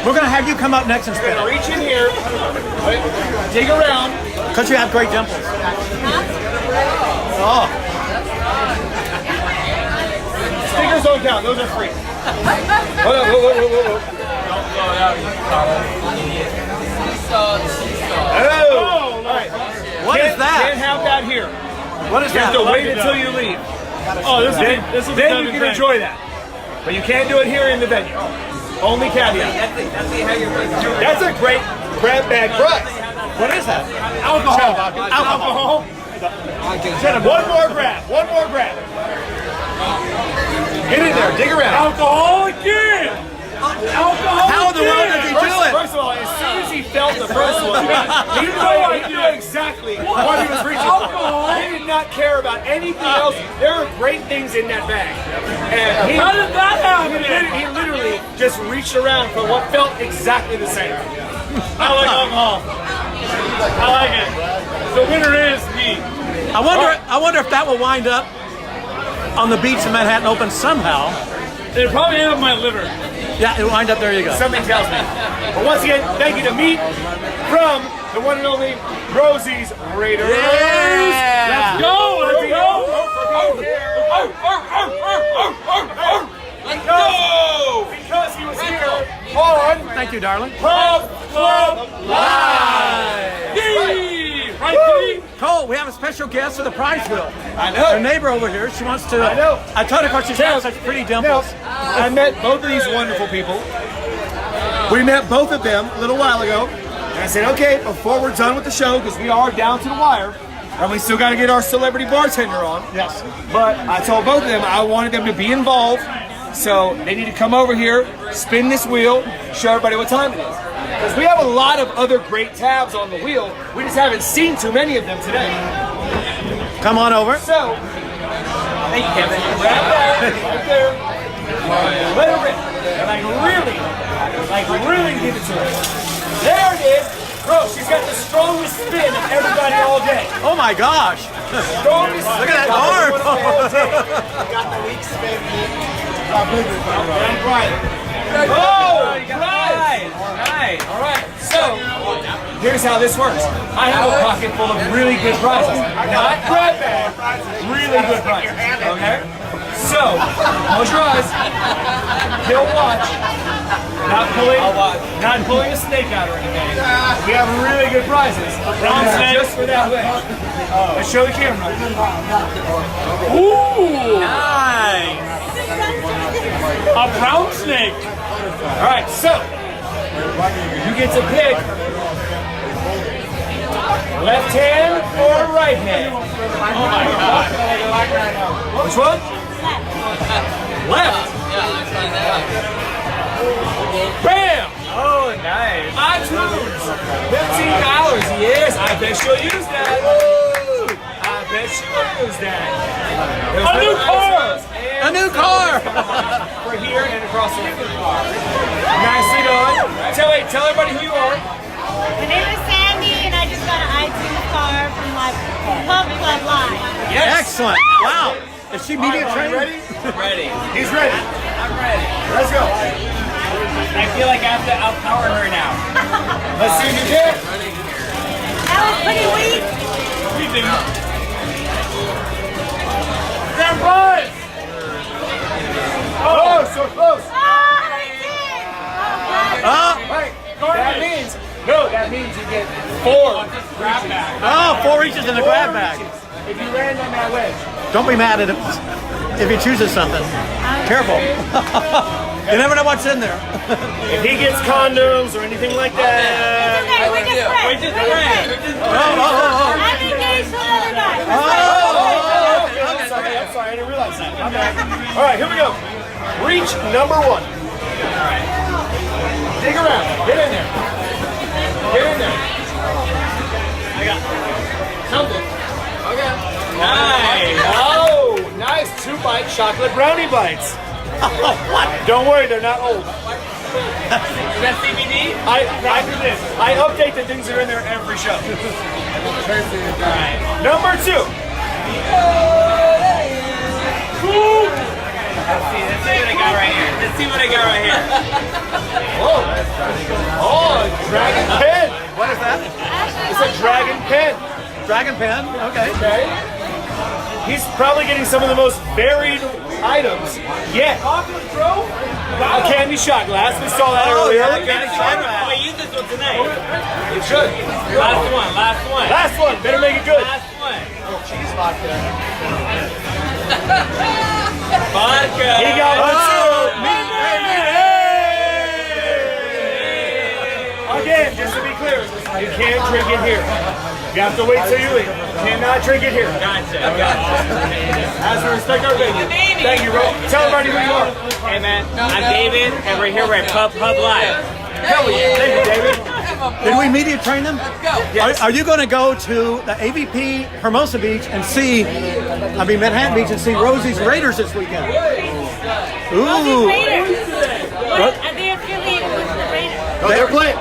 We're gonna have you come up next and spin it. Reach in here, dig around. Because you have great dimples. Oh. Stick Stickers don't count. Those are free. Whoa. Oh, all right. What is that? Can't have that here. What is You have that? to wait until you leave. Oh, this will be Then done you in can vain. enjoy that. But you can't do it here in the venue. Only caveat. That's a great grab bag prize. What is that? Alcohol. One more grab. Get in there. Dig around. Alcohol again! Alcohol How in the world did he do it? First of all, as soon as he felt the first one, he knew exactly what he was reaching for. He did not care about anything else. There are great things in that bag. And How did that happen? he literally just reached around for what felt exactly the same. I like alcohol. I like it. The winner is me. I wonder if that will wind up on the beach in Manhattan Open somehow. It'll probably end up in my liver. Yeah, it'll wind up. There you go. Something tells me. But once again, thank you to Meet from the one and only Rosie's Raiders. Yeah. Let's go! Let's go! Because he was here on Thank you, darling. PubClub Live. Yay! Right, Cole, we have a special guest for the prize wheel. I know. Our neighbor over here, she wants to. I know. I told her, of course, she's got such pretty Now, dimples. I met both of these wonderful people. We met both of them a little while ago. And I said, okay, before we're done with the show, because we are down to the wire, and we still got to get our celebrity bartender on. Yes. But I told both of them I wanted them to be involved. So they need to come over here, spin this wheel, show everybody what time it is. Because we have a lot of other great tabs on the wheel. We just haven't seen too many of them today. Come on over. So, thank you, Kevin. Grab that right there. Let it rip. Like really give it to her. There it is. Bro, she's got the strongest spin of everybody all day. Oh my gosh. Strongest Look at that arm. Got the weak spin. Right. Oh, nice. All right. So, here's how this works. I have a pocket full of really good prizes. Not grab bag, really good prizes. Okay? So, close your eyes. He'll watch. Not pulling a snake out or anything. We have really good prizes. Just for that way. Let's show the camera. Ooh! Nice. A brown snake! Alright, so you get to pick left hand or right hand. Oh my god. Which one? Left. Bam! Oh, nice. iTunes. $15. Yes, I bet she'll use that. I bet she'll use that. A new car! A new car. For here and across the river. Nicely done. Tell everybody who you are. My name is Sandy, and I just got an iTunes car from my PubClub Live. Yes. Excellent. Wow. Is she media trained? Ready? Ready. He's ready. I'm ready. Let's go. I feel like I have to outpower her now. Let's see if you can. That was pretty weak. We do. Grand prize! Oh, so close. Oh, I did! Right. That means you get 4 grab bags. Oh, 4 inches in the grab bag. If you land on that wedge. Don't be mad at him if he chooses something. Careful. You never know what's in there. If he gets condoms or anything like that. Okay, we're just friends. We're just friends. I'm engaged to another guy. I'm sorry, I didn't realize that. My bad. All right, here we go. Reach number 1. Dig around. Get in there. Get in there. I got something. Okay. Nice. Oh, nice. 2-bite chocolate brownie bites. What? Don't worry, they're not old. Is that CBD? I update the things that are in there every show. Alright. Number 2. Let's see what I got right here. Let's see what I got right here. Whoa. Oh, dragon pen. What is that? It's a dragon pen. Dragon pen. Okay. Okay. He's probably getting some of the most varied items yet. A candy shot glass. We saw that earlier. We use this one tonight. You should. Last one, last one. Last one. Better make it good. Last one. Cheese vodka. Vodka. He got one too. Again, just to be clear, you can't drink it here. You have to wait till you leave. You cannot drink it here. Gotcha. As we respect our baby. Thank you, bro. Tell everybody who you are. Hey, man. I'm David, and we're here at PubClub Live. Hell yeah. Thank you, David. Did we media train them? Yes. Are you going to go to the AVP Hermosa Beach and see, Manhattan Beach and see Rosie's Raiders this weekend? Ooh. Raiders. What? Are they affiliated with the Raiders? No, they're playing.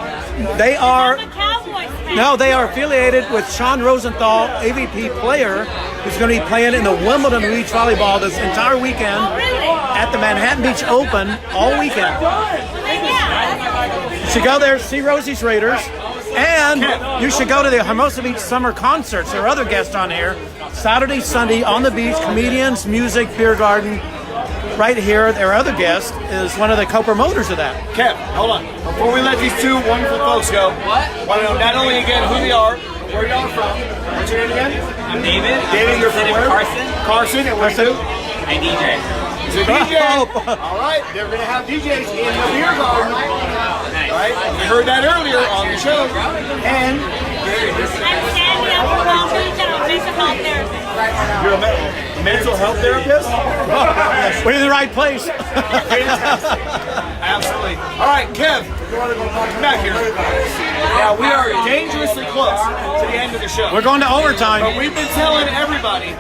They are. I'm a Cowboys fan. No, they are affiliated with Sean Rosenthal, AVP player, who's going to be playing in the Wimbledon Beach Volleyball this entire weekend Oh, really? at the Manhattan Beach Open all weekend. Yeah. You should go there, see Rosie's Raiders, and you should go to the Hermosa Beach Summer Concerts. There are other guests on here. Saturday, Sunday, on the beach, comedians, music, beer garden. Right here, their other guest is one of the co-promoters of that. Kev, hold on. Before we let these two wonderful folks go, want to know not only again who they are, where y'all from. What's your name again? I'm David. David, you're from where? Carson. Carson, and what do you do? I DJ. He's a DJ. All right, they're going to have DJs in the beer garden. Nice. Right? We heard that earlier on the show. And I'm Sandy. I'm from Long Beach. I'm a mental health therapist. you're a mental health therapist? We're in the right place. Absolutely. All right, Kev, come back here. Now, we are dangerously close to the end of the show. We're going to overtime. But we've been telling everybody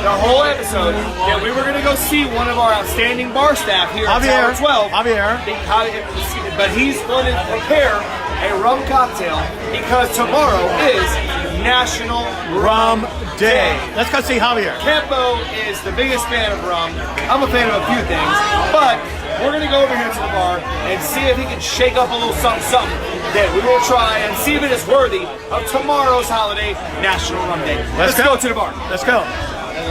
the whole episode that we were going to go see one of our outstanding bar staff here at Tower 12. Javier. But he's going to prepare a rum cocktail because tomorrow is National Rum Day. Let's go see Javier. Campo is the biggest fan of rum. I'm a fan of a few things, but we're going to go over here to the bar and see if he can shake up a little something that we will try and see if it is worthy of tomorrow's holiday, National Rum Day. Let's go to the bar. Let's go.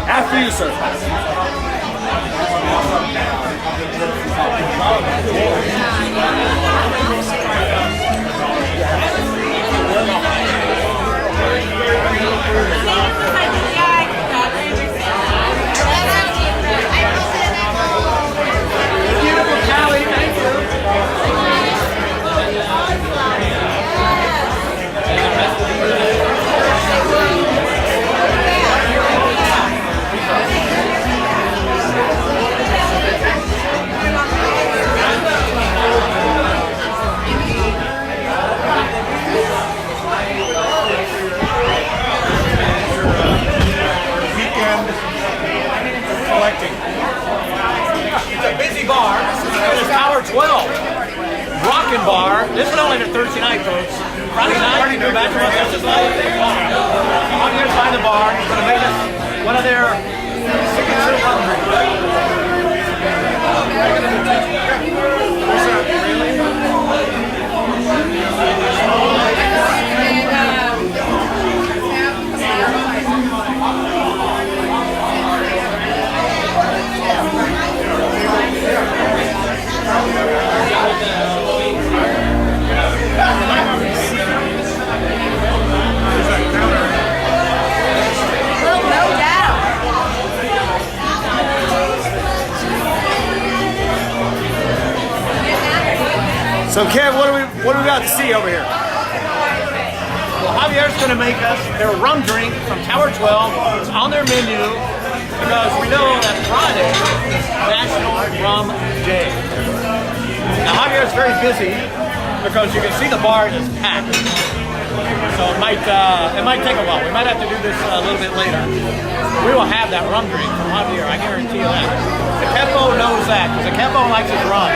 After you, sir. Beautiful Callie, thank you. It's a busy bar. It's Tower 12. Rockin' bar. This is only the Thursday night, folks. Friday night, we go back to our I'm here to find the bar. He's going to make us one of their signature rum So, Kev, what do we got to see over here? Well, Javier's going to make us their rum drink from Tower 12. It's on their menu because we know that Friday is National Rum Day. Now, Javier's very busy because you can see the bar is packed. So it might take a while. We might have to do this a little bit later. We will have that rum drink from Javier. I guarantee you that. The Capo knows that because the Capo likes his rum.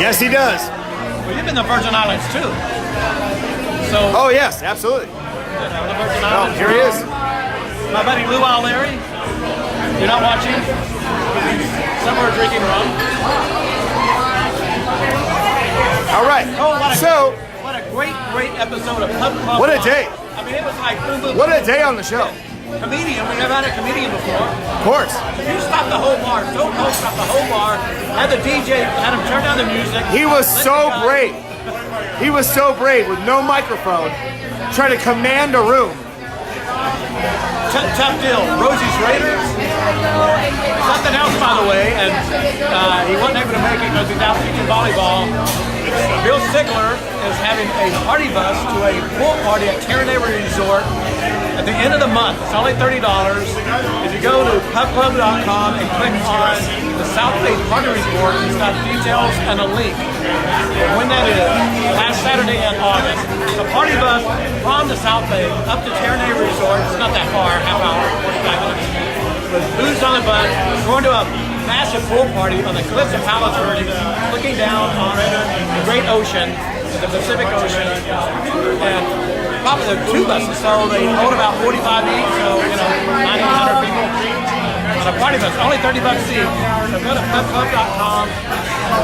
Yes, he does. Well, you've been to the Virgin Islands too. So. Oh, yes, absolutely. The Virgin Islands. Here he is. My buddy Lou Larry. You're not watching? Somewhere drinking rum. All right. Oh, what a great episode of PubClub. What a day. I mean, it was like boom, boom. What a day on the show. comedian. We never had a comedian before. Of course. You stopped the whole bar. Don't stop the whole bar. Had the DJ, had him turn down the music. He was Let so the guy- brave. He was so brave with no microphone, trying to command a room. Tough deal. Rosie's Raiders. Something else, by the way, and he wasn't able to make it because he's out teaching volleyball. Bill Sigler is having a party bus to a pool party at Terranary Resort at the end of the month. It's only $30. If you go to PubClub.com and click on the South Bay Party Report, it's got details and a link. When that is, last Saturday in August, the party bus from the South Bay up to Terranary Resort. It's not that far, half hour, 45 minutes. With booze on the bus, going to a massive pool party on the cliffs of Palos Verdes, looking down on the great ocean, the Pacific Ocean, and probably the two buses, so they hold about 45 each, so 900 people on a party bus, only $30 each. So go to PubClub.com,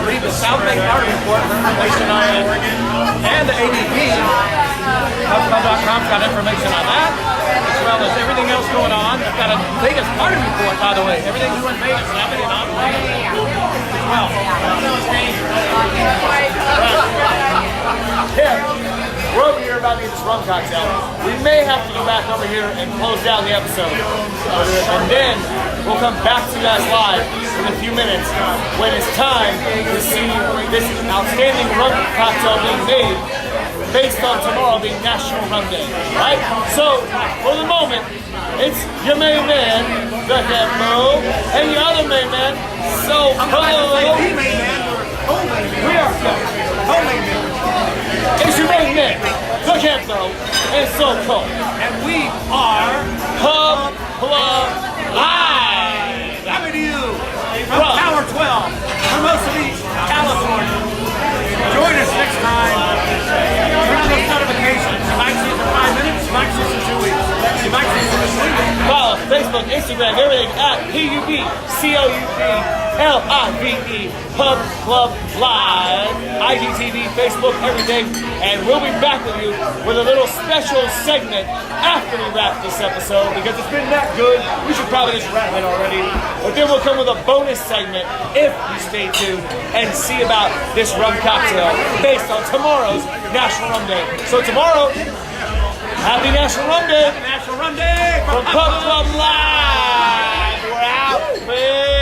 read the South Bay Party Report for information on it, and the ADP. PubClub.com's got information on that, as well as everything else going on. They've got a Vegas Party Report, by the way. Everything new in Vegas is happening on Vegas as well. Yeah, we're over here about to get this rum cocktail. We may have to go back over here and close down the episode. And then we'll come back to you guys live in a few minutes when it's time to see this outstanding rum cocktail being made based on tomorrow being National Rum Day, right? So, for the moment, it's your main man, the Hemmo, and your other main man, So Hello. We are homemade man. It's your main man, the Hemmo, and So Cold. And we are PubClub Live. coming to you from Tower 12, Hermosa Beach, California. Join us next time. Turn on those notifications. You might see it for 5 minutes. You might see it for 2 weeks. You might see it for this week. Follow Facebook, Instagram, everything at PubClub Pub Club Live, IGTV, Facebook, everything. And we'll be back with you with a little special segment after we wrap this episode because it's been that good. We should probably just wrap it already. But then we'll come with a bonus segment if you stay tuned and see about this rum cocktail based on tomorrow's National Rum Day. So tomorrow, happy National Rum Day! National Rum Day From PubClub Live! We're out, man!